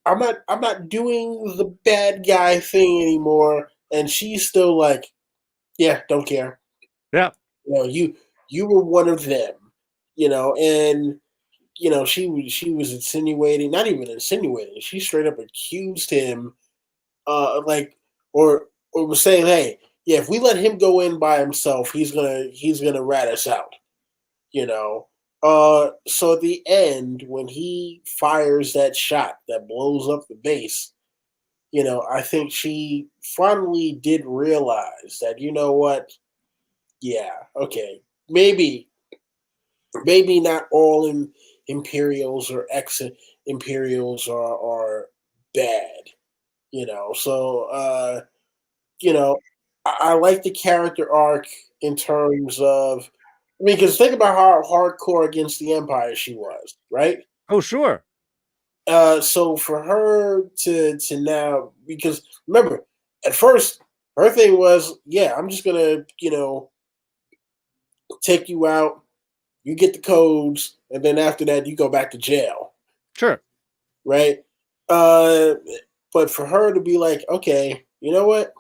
I'm not doing the bad guy thing anymore. And she's still like, yeah, don't care. Yeah. You were one of them. And she was insinuating, not even insinuating, she straight up accused him, or was saying, hey, yeah, if we let him go in by himself, he's gonna rat us out. So at the end, when he fires that shot that blows up the base, I think she finally did realize that, you know what? Yeah, okay, maybe not all Imperials or ex Imperials are bad, So I like the character arc in terms of, because think about how hardcore against the Empire she was, right? Oh, sure. So for her to now, because remember, at first her thing was, yeah, I'm just gonna take you out, you get the codes, and then after that you go back to jail, Sure. right? But for her to be like, okay, you know what?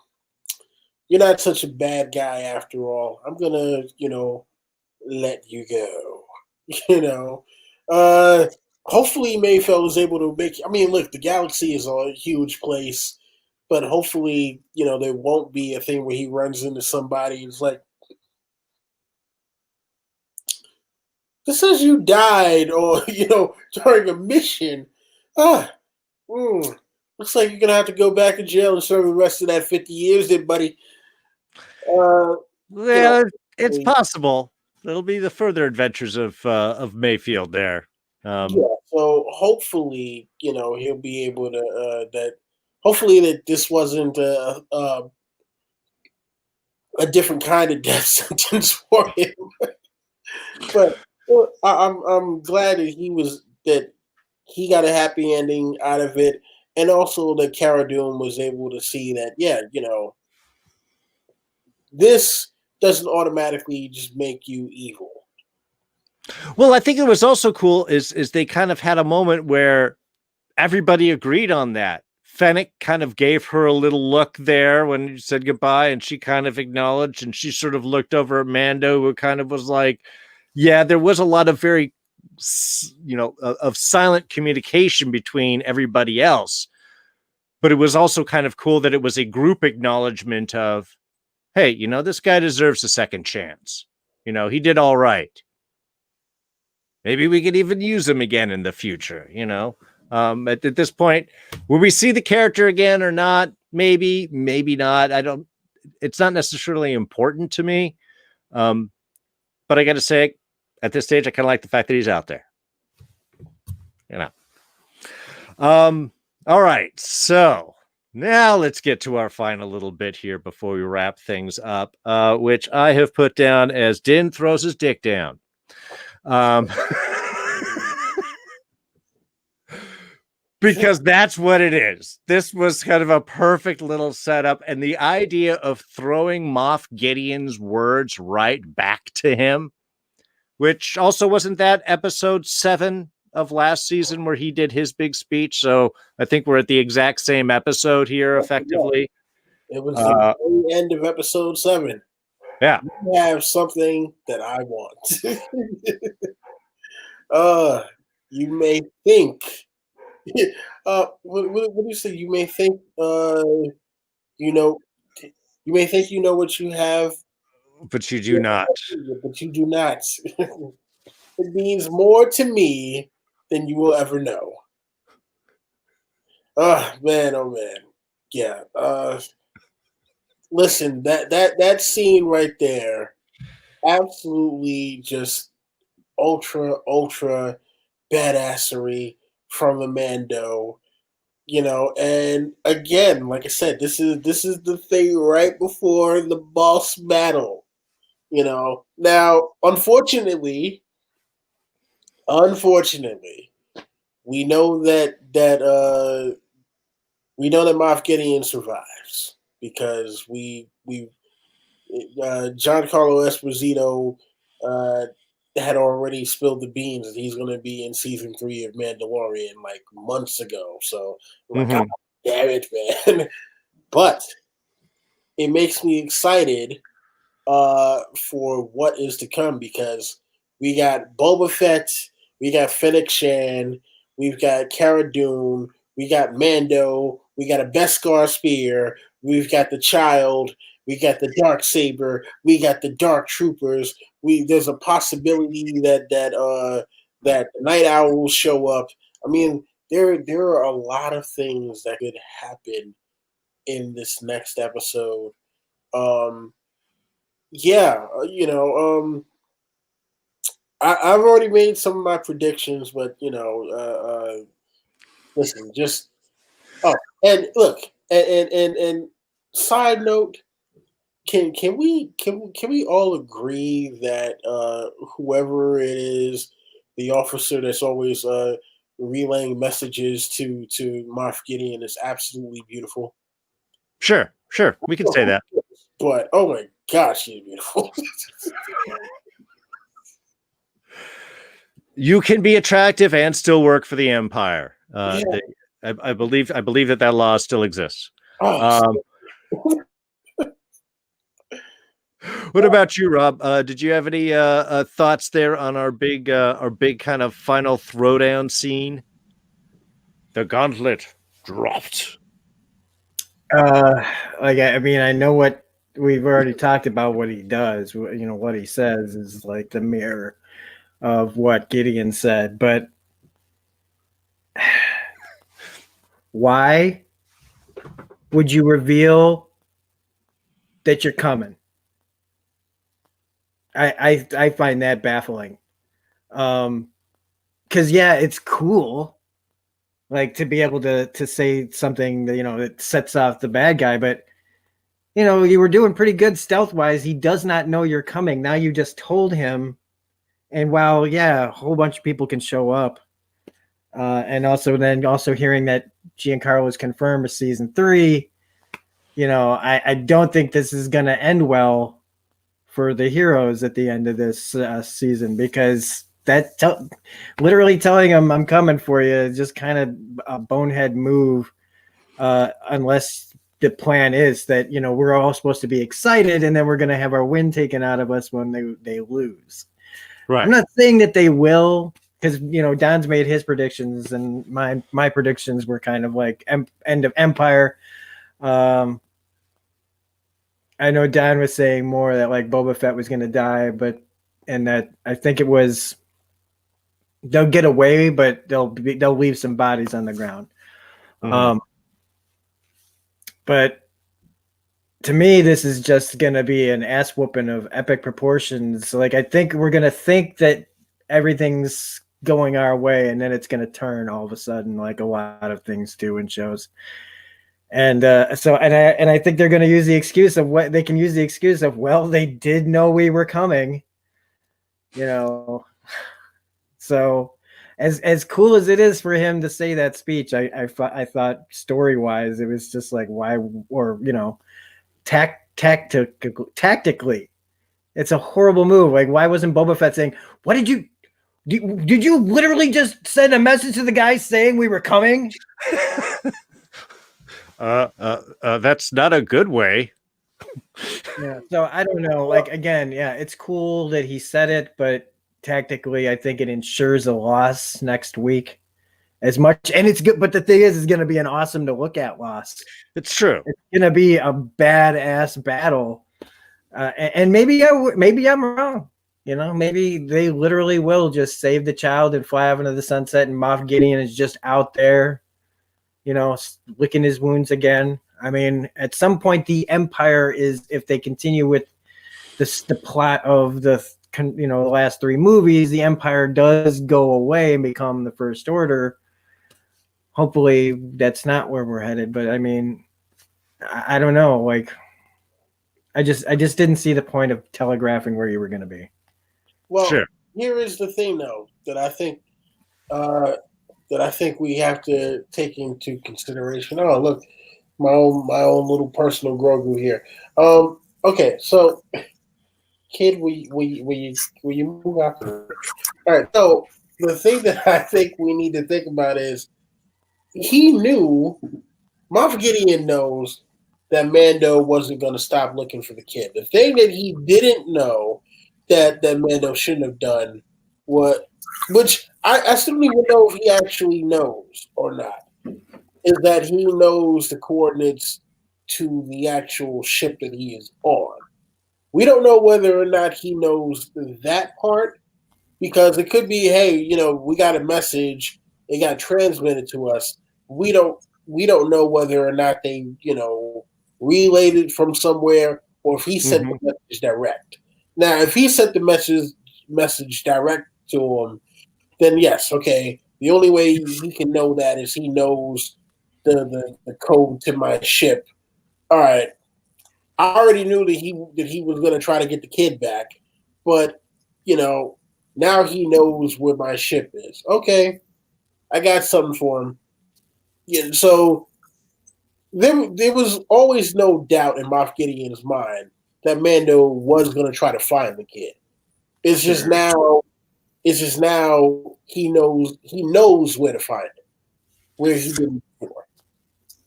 You're not such a bad guy after all. I'm gonna, let you go. you know. Hopefully Mayfeld is able to make, I mean, look, the galaxy is a huge place, but hopefully, there won't be a thing where he runs into somebody and it's like, this says you died or, during a mission. Ah, looks like you're gonna have to go back to jail and serve the rest of that 50 years there, buddy. Well, it's possible. It'll be the further adventures of Mayfield there. Yeah, so hopefully, he'll be able to that. Hopefully, that this wasn't a different kind of death sentence for him. But I'm glad that he got a happy ending out of it, and also that Cara Dune was able to see that, yeah, this doesn't automatically just make you evil. Well, I think it was also cool is they kind of had a moment where everybody agreed on that. Fennec kind of gave her a little look there when you said goodbye, and she kind of acknowledged, and she sort of looked over at Mando, who kind of was like, yeah, there was a lot of very, of silent communication between everybody else. But it was also kind of cool that it was a group acknowledgement of, hey, this guy deserves a second chance. He did all right. Maybe we could even use him again in the future, at this point, will we see the character again or not? Maybe not. It's not necessarily important to me. But I got to say, at this stage, I kind of like the fact that he's out there, all right. So now let's get to our final little bit here before we wrap things up, which I have put down as Din throws his dick down. Because that's what it is. This was kind of a perfect little setup. And the idea of throwing Maf Gideon's words right back to him, which also wasn't that episode 7 of last season where he did his big speech. So I think we're at the exact same episode here, effectively. It was the very end of episode 7. Yeah. You have something that I want. You may think. What do you say? You may think. You may think you know what you have, but you do not. But you do not. It means more to me than you will ever know. Oh man, yeah. listen, that scene right there, absolutely just ultra badassery from the Mando. And again, like I said, this is the thing right before the boss battle. Now, unfortunately, we know that Maf Gideon survives because we Giancarlo Esposito uh, had already spilled the beans that he's going to be in season 3 of Mandalorian like months ago. So I'm like, God damn it, man! But it makes me excited for what is to come because we got Boba Fett, we got Fennec Shan, we've got Cara Dune, we got Mando, we got a Beskar spear, we've got the Child, we got the Dark Saber, we got the Dark Troopers. There's a possibility that Night Owl will show up. I mean, there are a lot of things that could happen in this next episode. Um, yeah, I've already made some of my predictions, but listen, just and look, and side note, can we all agree that whoever it is, the officer that's always relaying messages to Moff Gideon is absolutely beautiful. Sure, we can say that. But oh my gosh, she's beautiful. You can be attractive and still work for the Empire. Yeah. I believe that law still exists. Oh, What about you, Rob? Did you have any thoughts there on our big kind of final throwdown scene? The gauntlet dropped. I mean, I know what we've already talked about. What he does, what he says is like the mirror of what Gideon said. But why would you reveal that you're coming? I find that baffling. Because it's cool, like to be able to say something that that sets off the bad guy, but you were doing pretty good stealth wise. He does not know you're coming. Now you just told him, and while a whole bunch of people can show up, and also hearing that Giancarlo is confirmed for season 3, I don't think this is going to end well for the heroes at the end of this season, because literally telling them I'm coming for you is just kind of a bonehead move, unless the plan is that we're all supposed to be excited and then we're going to have our win taken out of us when they lose. Right. I'm not saying that they will, because Don's made his predictions and my predictions were kind of like end of Empire. I know Don was saying more that like Boba Fett was going to die, and that I think it was they'll get away, but they'll leave some bodies on the ground. Mm-hmm. But to me, this is just going to be an ass whooping of epic proportions. Like, I think we're going to think that everything's going our way, and then it's going to turn all of a sudden, like a lot of things do in shows. And I think they're going to use the excuse of well, they did know we were coming, So as cool as it is for him to say that speech, I thought story wise, it was just like, why, or tactically, it's a horrible move. Like, why wasn't Boba Fett saying, "What did you literally just send a message to the guy saying we were coming"? That's not a good way. Yeah, so I don't know. Like, again, it's cool that he said it, but tactically, I think it ensures a loss next week. As much, and it's good, but the thing is, it's going to be an awesome to look at loss. It's true. It's going to be a badass battle, and maybe I'm wrong. Maybe they literally will just save the child and fly off into the sunset, and Moff Gideon is just out there, licking his wounds again. I mean, at some point, the Empire is, if they continue with the plot of the last three movies, the Empire does go away and become the First Order. Hopefully, that's not where we're headed. But I mean, I don't know. Like, I just didn't see the point of telegraphing where you were going to be. Well, Sure. here is the thing, though, that I think we have to take into consideration. Oh, look, my own little personal Grogu here. Okay, so kid, will you move out? All right. So the thing that I think we need to think about is he knew, Maf Gideon knows that Mando wasn't going to stop looking for the kid. The thing that he didn't know that Mando shouldn't have done, which I still don't even know if he actually knows or not, is that he knows the coordinates to the actual ship that he is on. We don't know whether or not he knows that part, because it could be, hey, we got a message, it got transmitted to us. We don't know whether or not they, relayed it from somewhere, or if he sent the message direct. Now, if he sent the message direct to him, then yes, okay. The only way he can know that is he knows the code to my ship. All right. I already knew that he was going to try to get the kid back, but now he knows where my ship is. Okay, I got something for him. Yeah, so there was always no doubt in Moff Gideon's mind that Mando was going to try to find the kid. It's just now he knows where to find it, where he didn't before.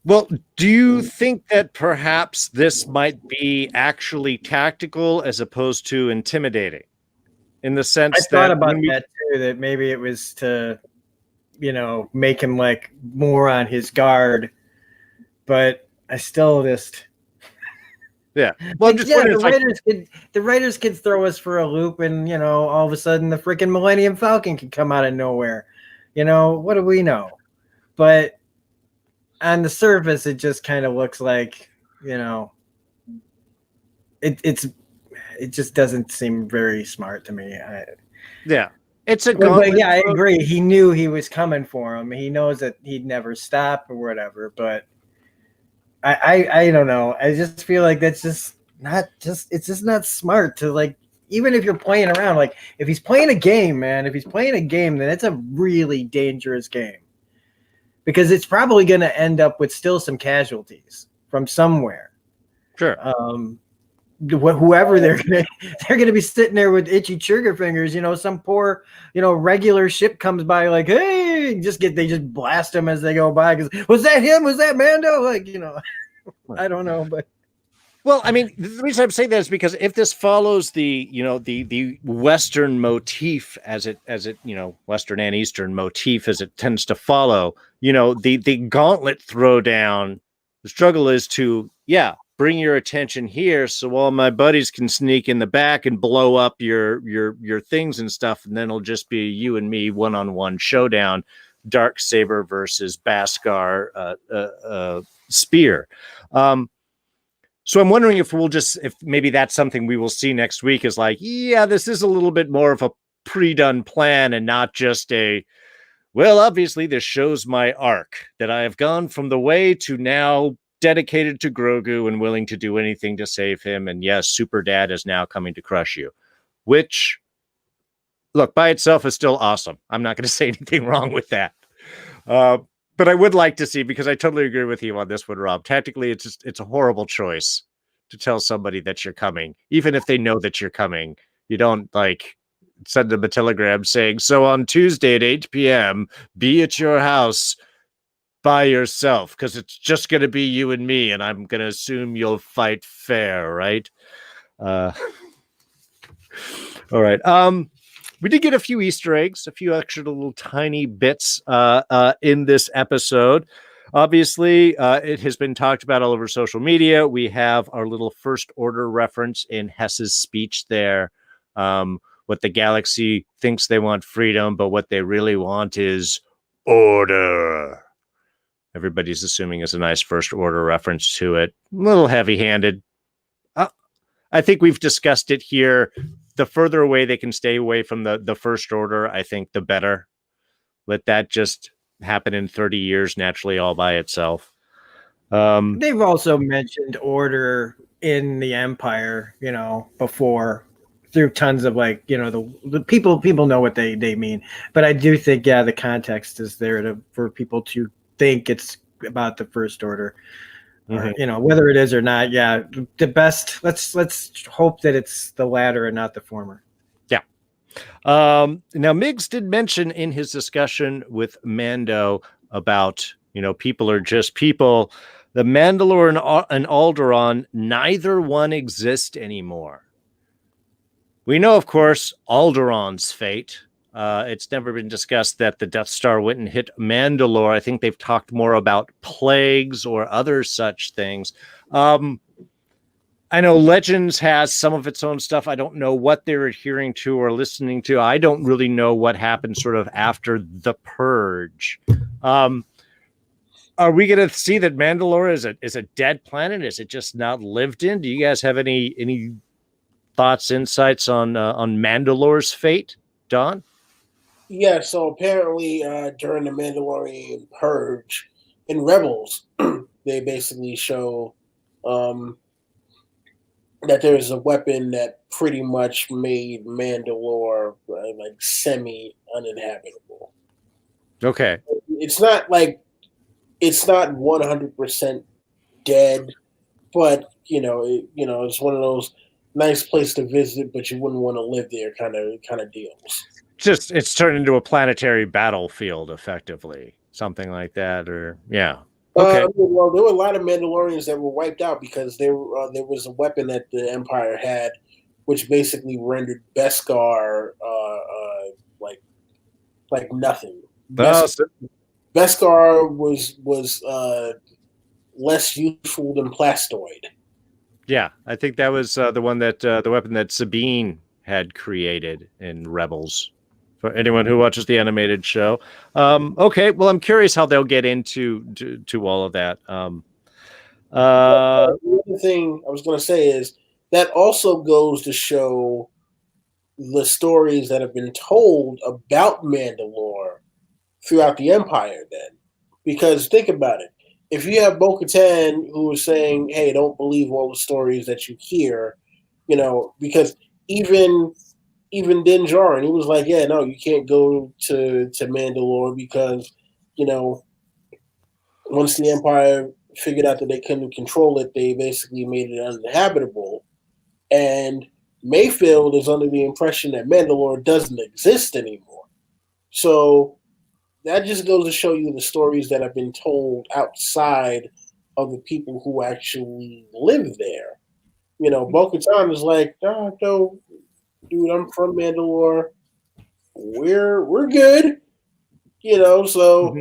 Well, do you think that perhaps this might be actually tactical as opposed to intimidating? In the sense I thought about that too, that maybe it was to, make him like more on his guard, but I still just. Yeah. Well, I'm just wondering. The writers could throw us for a loop, and all of a sudden the freaking Millennium Falcon could come out of nowhere. What do we know? But on the surface, it just kind of looks like, it just doesn't seem very smart to me. Yeah, it's a but yeah, I agree. He knew he was coming for him. He knows that he'd never stop or whatever. But I don't know. I just feel like that's just it's just not smart to, like, even if you're playing around, like if he's playing a game, man, then it's a really dangerous game, because it's probably going to end up with still some casualties from somewhere. Sure. Whoever they're gonna be sitting there with itchy trigger fingers. Some poor, regular ship comes by, like, hey, they just blast them as they go by. Because was that him? Was that Mando? Like, I don't know, but. Well, I mean, the reason I'm saying that is because if this follows the Western motif as it Western and Eastern motif as it tends to follow, the gauntlet throwdown, the struggle is to, bring your attention here so all my buddies can sneak in the back and blow up your things and stuff, and then it'll just be you and me one-on-one showdown, Darksaber versus Beskar spear. So I'm wondering if maybe that's something we will see next week, is like, this is a little bit more of a pre-done plan and not just obviously this shows my arc that I have gone from the way to now dedicated to Grogu and willing to do anything to save him. And yes, Super Dad is now coming to crush you, which, look, by itself is still awesome. I'm not going to say anything wrong with that. But I would like to see, because I totally agree with you on this one, Rob. Tactically, it's a horrible choice to tell somebody that you're coming, even if they know that you're coming. You don't send them a telegram saying, so on Tuesday at 8 p.m., be at your house by yourself, because it's just going to be you and me, and I'm going to assume you'll fight fair, right? All right. We did get a few Easter eggs, a few extra little tiny bits in this episode. Obviously, it has been talked about all over social media. We have our little First Order reference in Hess's speech there. What the galaxy thinks they want freedom, but what they really want is order. everybody's assuming is a nice First Order reference to it. A little heavy-handed. I think we've discussed it here. The further away they can stay away from the First Order, I think the better. Let that just happen in 30 years naturally all by itself. They've also mentioned Order in the Empire, before, through tons of the people know what they mean. But I do think, the context is there for people to think it's about the First Order. Whether it is or not, the best. Let's hope that it's the latter and not the former. Yeah. Now, Miggs did mention in his discussion with Mando about people are just people. The Mandalore and Alderaan, neither one exist anymore. We know, of course, Alderon's fate. It's never been discussed that the Death Star went and hit Mandalore. I think they've talked more about plagues or other such things. I know Legends has some of its own stuff. I don't know what they're adhering to or listening to. I don't really know what happened sort of after the Purge. Are we going to see that Mandalore is a dead planet? Is it just not lived in? Do you guys have any thoughts, insights on Mandalore's fate, Don? Yeah, so apparently during the Mandalorian Purge in Rebels, they basically show that there's a weapon that pretty much made Mandalore semi-uninhabitable. Okay. It's not 100% dead, but it's one of those nice place to visit, but you wouldn't want to live there kind of deals. It's turned into a planetary battlefield, effectively, something like that, or yeah. Okay. Well, there were a lot of Mandalorians that were wiped out because there was a weapon that the Empire had, which basically rendered Beskar like nothing. Beskar was less useful than Plastoid. Yeah, I think that was the weapon that Sabine had created in Rebels. For anyone who watches the animated show, okay. Well, I'm curious how they'll get into to all of that. The other thing I was going to say is that also goes to show the stories that have been told about Mandalore throughout the Empire. Then, because think about it, if you have Bo-Katan who is saying, "Hey, don't believe all the stories that you hear," because even Din Djarin, he was like, "Yeah, no, you can't go to Mandalore because, once the Empire figured out that they couldn't control it, they basically made it uninhabitable." And Mayfield is under the impression that Mandalore doesn't exist anymore. So that just goes to show you the stories that have been told outside of the people who actually live there. Bo-Katan is like, no, dude, I'm from Mandalore. We're good. So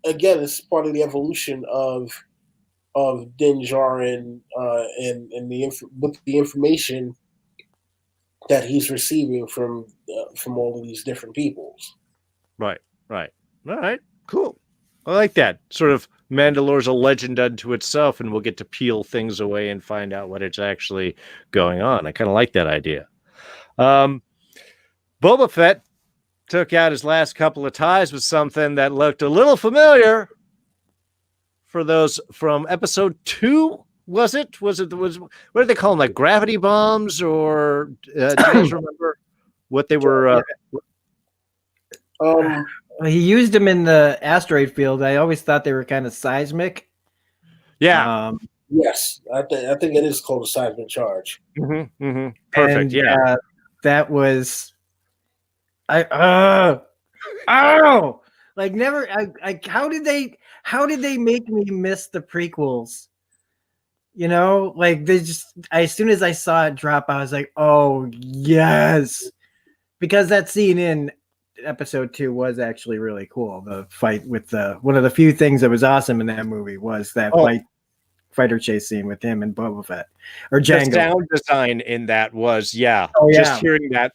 again, it's part of the evolution of Din Djarin and with the information that he's receiving from all of these different peoples. Right. All right. Cool. I like that. Sort of Mandalore's a legend unto itself, and we'll get to peel things away and find out what it's actually going on. I kind of like that idea. Boba Fett took out his last couple of ties with something that looked a little familiar for those from episode 2. Was it what did they call them, like gravity bombs, or do you guys remember what they were? He used them in the asteroid field. I always thought they were kind of seismic. Yeah. Yes, I think it is called a seismic charge. Mm-hmm. Perfect. And, that was never. How did they make me miss the prequels? They just, as soon as I saw it drop, I was like, oh yes, because that scene in episode 2 was actually really cool. The fight with one of the few things that was awesome in that movie was that fighter chase scene with him and Boba Fett or Jango. The sound design in that was just hearing that.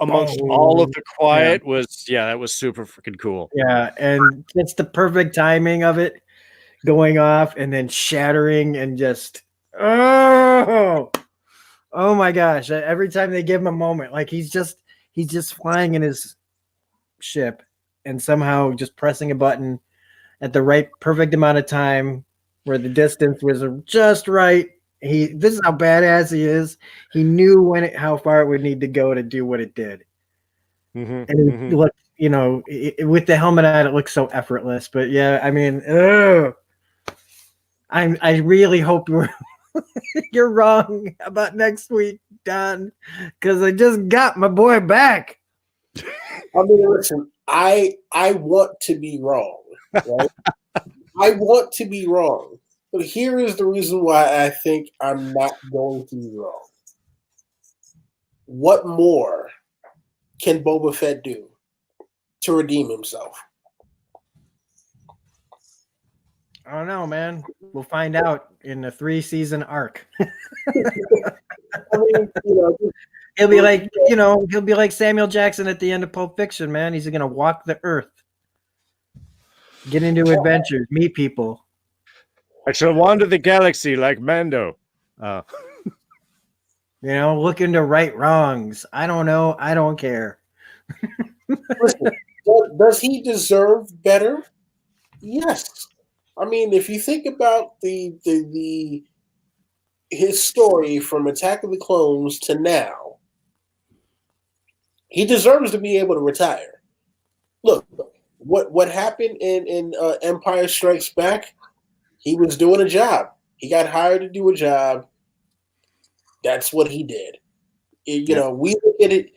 amongst all of the quiet was, that was super freaking cool. Yeah, and it's the perfect timing of it going off and then shattering and just oh my gosh! Every time they give him a moment, like he's just flying in his ship and somehow just pressing a button at the right perfect amount of time where the distance was just right. This is how badass he is. He knew how far it would need to go to do what it did. And it looked, with the helmet on, it looks so effortless. But yeah, I mean, I really hope you're wrong about next week, Don, because I just got my boy back. I mean, listen, I want to be wrong, right? I want to be wrong, but here is the reason why I think I'm not going to be wrong. What more can Boba Fett do to redeem himself? I don't know, man. We'll find out in the 3-season arc. I mean, he'll be like Samuel Jackson at the end of Pulp Fiction, man. He's gonna walk the earth, get into adventures, meet people. I shall wander the galaxy like Mando. Looking to right wrongs. I don't know. I don't care. Listen, does he deserve better? Yes. I mean, if you think about his story from Attack of the Clones to now, he deserves to be able to retire. Look, what happened in Empire Strikes Back? He was doing a job. He got hired to do a job. That's what he did. We look at it.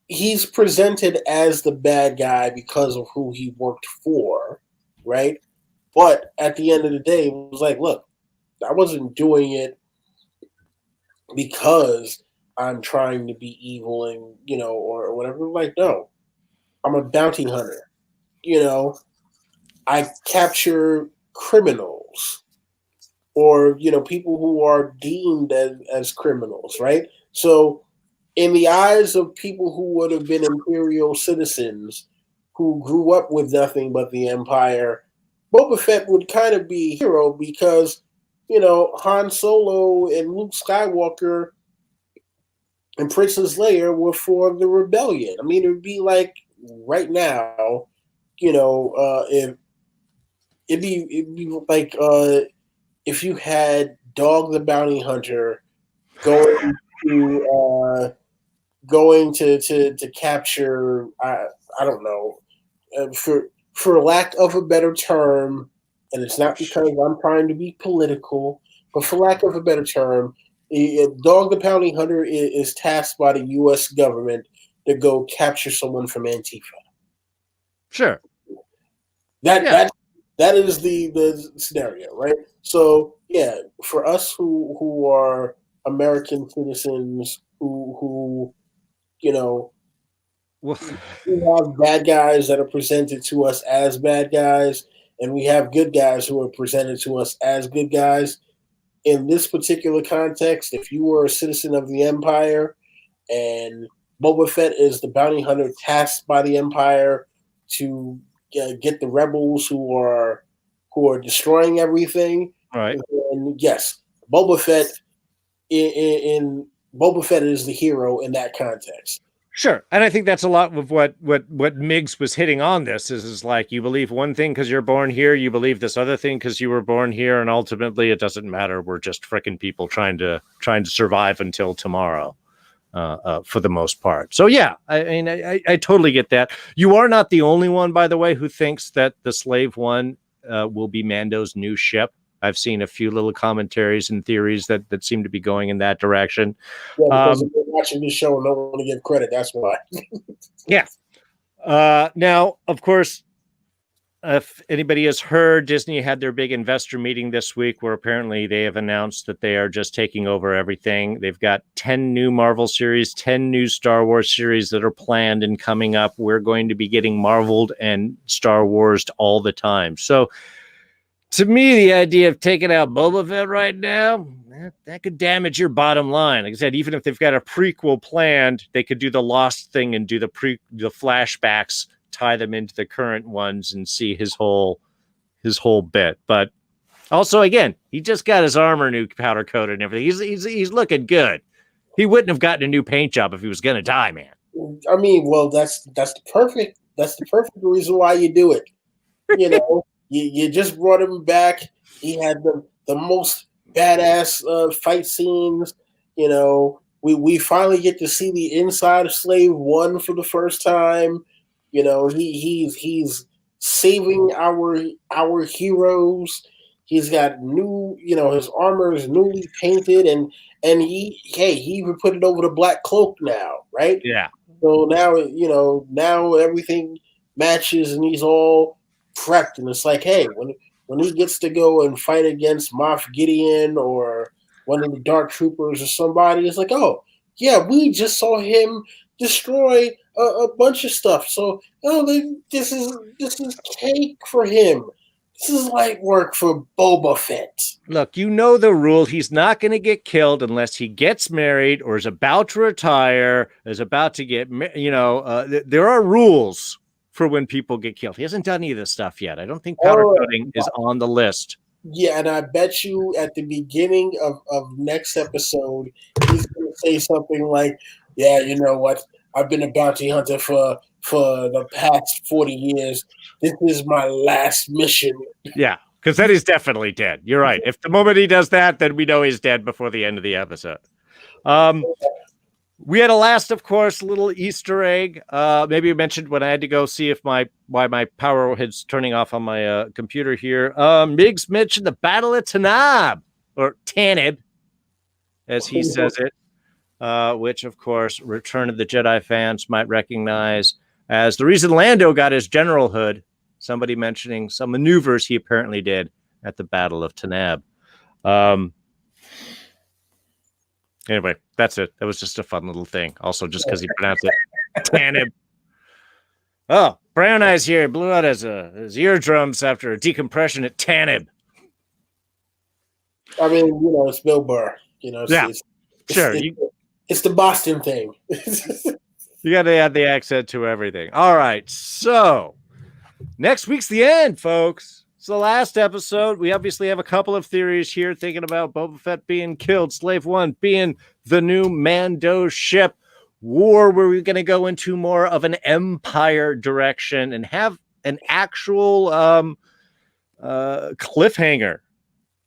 He's presented as the bad guy because of who he worked for, right? But at the end of the day, it was like, look, I wasn't doing it because I'm trying to be evil and, or whatever. Like, no, I'm a bounty hunter. I capture criminals or, people who are deemed as criminals, right? So in the eyes of people who would have been Imperial citizens who grew up with nothing but the Empire, Boba Fett would kind of be a hero because, Han Solo and Luke Skywalker and Princess Leia were for the rebellion. I mean, it would be like right now, it'd be like if you had Dog the Bounty Hunter going to capture I don't know for lack of a better term, and it's not because I'm trying to be political, but for lack of a better term, Dog the Bounty Hunter is tasked by the U.S. government to go capture someone from Antifa. Sure. That is the scenario, right? So yeah, for us who are American citizens who we have bad guys that are presented to us as bad guys, and we have good guys who are presented to us as good guys. In this particular context, if you were a citizen of the Empire and Boba Fett is the bounty hunter tasked by the Empire to get the rebels who are destroying everything, right? And yes, Boba Fett Boba Fett is the hero in that context. Sure. And I think that's a lot of what Miggs was hitting on this is like, you believe one thing because you're born here, you believe this other thing because you were born here, and ultimately it doesn't matter. We're just freaking people trying to survive until tomorrow, for the most part. So yeah, I mean, I totally get that. You are not the only one, by the way, who thinks that the Slave One will be Mando's new ship. I've seen a few little commentaries and theories that seem to be going in that direction. Yeah, because if they're watching this show and don't want to give credit, that's why. Yeah. Now, of course, if anybody has heard, Disney had their big investor meeting this week where apparently they have announced that they are just taking over everything. They've got 10 new Marvel series, 10 new Star Wars series that are planned and coming up. We're going to be getting Marveled and Star Wars all the time. So, to me, the idea of taking out Boba Fett right now, that could damage your bottom line. Like I said, even if they've got a prequel planned, they could do the Lost thing and do the flashbacks, tie them into the current ones, and see his whole bit. But also, again, he just got his armor new powder coated and everything. He's looking good. He wouldn't have gotten a new paint job if he was gonna die, man. I mean, well, that's the perfect reason why you do it. You know, you just brought him back. He had the most badass fight scenes. You know, we finally get to see the inside of Slave One for the first time. You know, he's saving our heroes. He's got new, you know, his armor is newly painted, and he even put it over the black cloak now, right? Yeah. So now, you know, now everything matches, and he's all prepped, and it's like, hey, when he gets to go and fight against Maf Gideon or one of the Dark Troopers or somebody, it's like, oh yeah, we just saw him destroy a bunch of stuff. So, this is cake for him. This is light work for Boba Fett. Look, you know the rule. He's not going to get killed unless he gets married or is about to retire, is about to get, there are rules for when people get killed. He hasn't done any of this stuff yet. I don't think powder coating is on the list. Yeah, and I bet you at the beginning of next episode, he's going to say something like, yeah, you know what? I've been a bounty hunter for the past 40 years. This is my last mission. Yeah, because then he's definitely dead. You're right. If the moment he does that, then we know he's dead before the end of the episode. We had a last, of course, little Easter egg. Maybe you mentioned when I had to go see if why my power was turning off on my computer here. Miggs mentioned the Battle of Tanab, or Tanib, as he says it, which, of course, Return of the Jedi fans might recognize as the reason Lando got his generalhood. Somebody mentioning some maneuvers he apparently did at the Battle of Tanab. Anyway, that's it. That was just a fun little thing. Also, just because he pronounced it Tanib. Oh, Brown Eyes here blew out his eardrums after a decompression at Tanib. I mean, you know, it's Bill Burr. You know, it's the Boston thing. You got to add the accent to everything. All right, so next week's the end, folks. It's the last episode. We obviously have a couple of theories here, thinking about Boba Fett being killed, Slave One being the new Mando'S ship, war where we're going to go into more of an Empire direction and have an actual cliffhanger.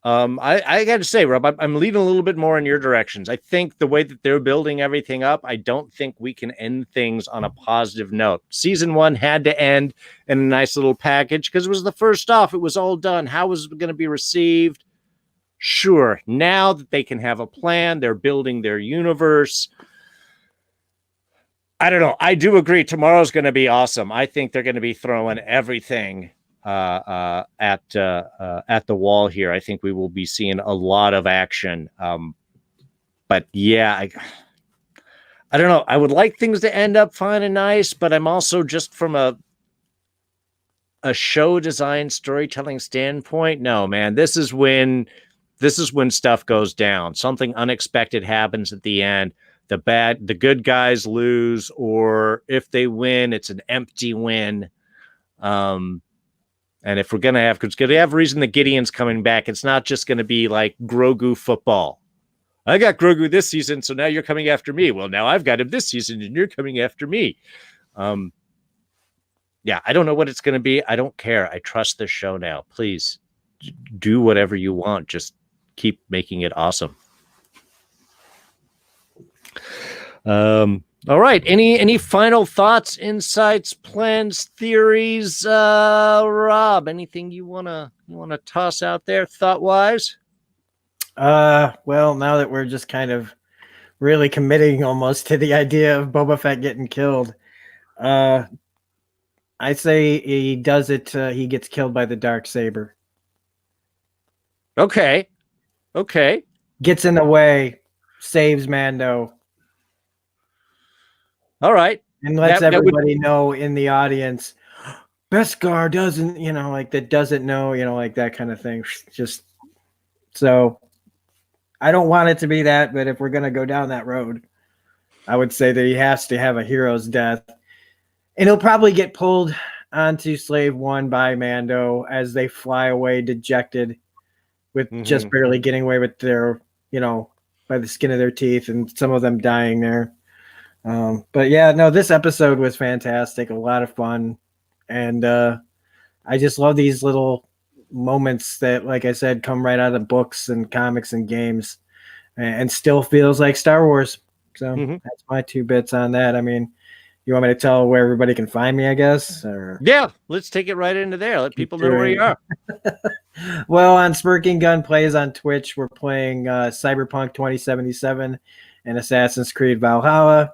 I got to say, Rob, I'm leaning a little bit more in your directions. I think the way that they're building everything up, I don't think we can end things on a positive note. Season 1 had to end in a nice little package because it was the first off. It was all done. How was it going to be received? Sure. Now that they can have a plan, they're building their universe. I don't know. I do agree. Tomorrow's going to be awesome. I think they're going to be throwing everything at the wall here. I think we will be seeing a lot of action. But yeah, I don't know. I would like things to end up fine and nice, but I'm also just from a show design storytelling standpoint. No, man, this is when stuff goes down. Something unexpected happens at the end. The good guys lose, or if they win, it's an empty win. And if we're going to have reason that Gideon's coming back, it's not just going to be like Grogu football. I got Grogu this season, so now you're coming after me. Well, now I've got him this season, and you're coming after me. Yeah, I don't know what it's going to be. I don't care. I trust this show now. Please do whatever you want. Just keep making it awesome. All right. Any final thoughts, insights, plans, theories, Rob? Anything you wanna toss out there, thought wise? Well, now that we're just kind of really committing almost to the idea of Boba Fett getting killed, I say he does it. He gets killed by the Darksaber. Okay. Gets in the way, saves Mando. All right. And lets everybody know in the audience, Beskar doesn't, doesn't know, like that kind of thing. Just so I don't want it to be that, but if we're gonna go down that road, I would say that he has to have a hero's death, and he'll probably get pulled onto Slave One by Mando as they fly away dejected, with just barely getting away with their, by the skin of their teeth, and some of them dying there. But yeah, no, this episode was fantastic, a lot of fun, and I just love these little moments that, like I said, come right out of the books and comics and games, and still feels like Star Wars. So that's my 2 bits on that. I mean, you want me to tell where everybody can find me, I guess? Or yeah, let's take it right into there. Let people know where you are. Well, on Smirking Gun Plays on Twitch, we're playing Cyberpunk 2077 and Assassin's Creed Valhalla.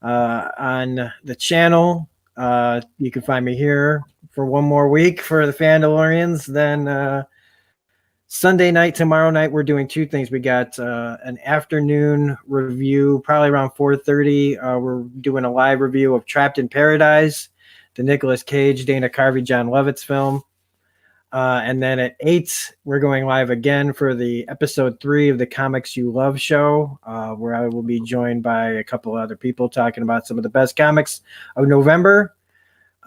On the channel, you can find me here for one more week for the Fandalorians. Then Sunday night, tomorrow night, we're doing 2 things. We got an afternoon review, probably around 4:30. We're doing a live review of Trapped in Paradise, the Nicolas Cage, Dana Carvey, John Lovitz film. And then at 8, we're going live again for the episode 3 of the Comics You Love show, where I will be joined by a couple other people talking about some of the best comics of November.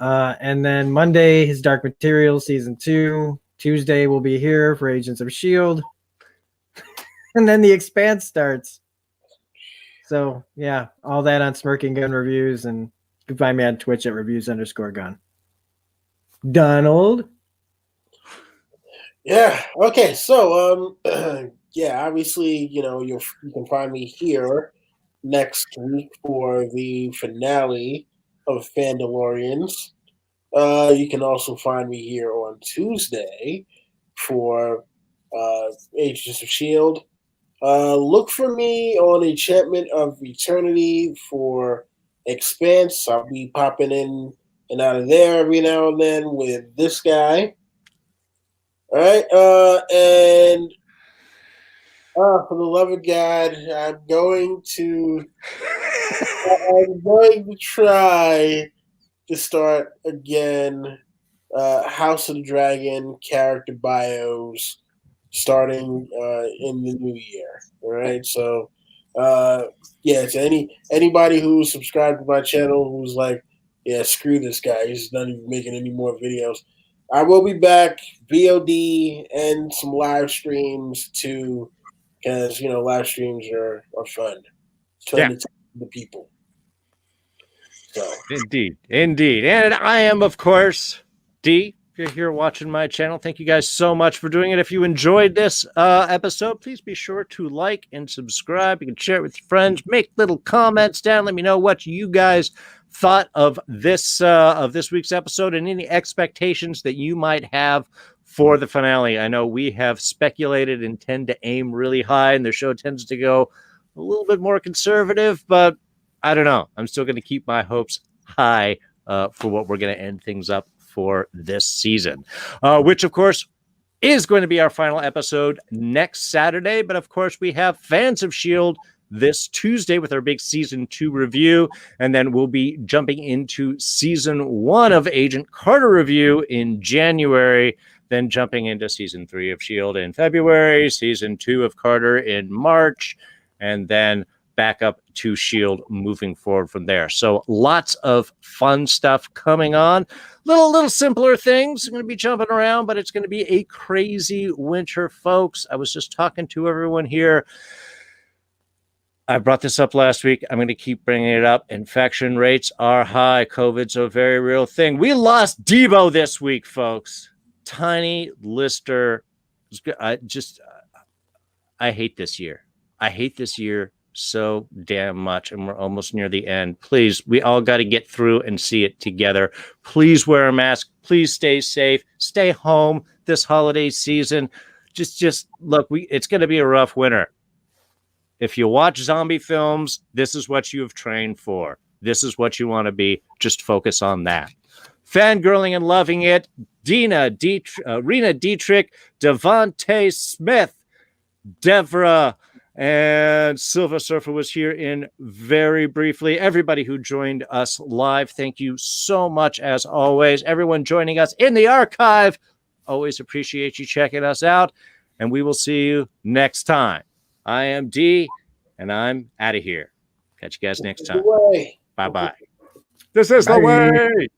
And then Monday is Dark Materials Season 2. Tuesday we'll be here for Agents of S.H.I.E.L.D. And then The Expanse starts. So, yeah, all that on Smirking Gun Reviews. And you can find me on Twitch at reviews_gun. Donald? Yeah. Okay. So, yeah. Obviously, you can find me here next week for the finale of Fandalorians. You can also find me here on Tuesday for Agents of S.H.I.E.L.D. Look for me on Enchantment of Eternity for Expanse. I'll be popping in and out of there every now and then with this guy. All right, and for the love of God, I'm going to try to start again. House of the Dragon character bios starting in the new year. All right, so yeah, to anybody who's subscribed to my channel who's like, yeah, screw this guy, he's not even making any more videos. I will be back, VOD and some live streams too, because live streams are fun. It's fun to talk to the people. So Indeed. And I am, of course, D. If you're here watching my channel, thank you guys so much for doing it. If you enjoyed this episode, please be sure to like and subscribe. You can share it with your friends, make little comments down. Let me know what you guys thought of this week's episode and any expectations that you might have for the finale. I know we have speculated and tend to aim really high, and the show tends to go a little bit more conservative, but I don't know. I'm still going to keep my hopes high for what we're going to end things up for this season, which, of course, is going to be our final episode next Saturday. But, of course, we have Fans of S.H.I.E.L.D. this Tuesday with our big Season 2 review. And then we'll be jumping into Season 1 of Agent Carter review in January, then jumping into Season 3 of S.H.I.E.L.D. in February, Season 2 of Carter in March, and then back up to S.H.I.E.L.D. moving forward from there. So lots of fun stuff coming on. Little simpler things are going to be jumping around, but it's going to be a crazy winter, folks. I was just talking to everyone here. I brought this up last week. I'm going to keep bringing it up. Infection rates are high. COVID's a very real thing. We lost Debo this week, folks. Tiny Lister. I hate this year. I hate this year so damn much, and we're almost near the end. Please, we all got to get through and see it together. Please wear a mask. Please stay safe. Stay home this holiday season. Just look, it's going to be a rough winter. If you watch zombie films, this is what you have trained for. This is what you want to be. Just focus on that. Fangirling and loving it. Rena Dietrich, Devontae Smith, Devra, and Silver Surfer was here in very briefly. Everybody who joined us live, thank you so much as always. Everyone joining us in the archive, always appreciate you checking us out. And we will see you next time I am D, and I'm out of here. Catch you guys next time. Bye bye. This is the Bye. way.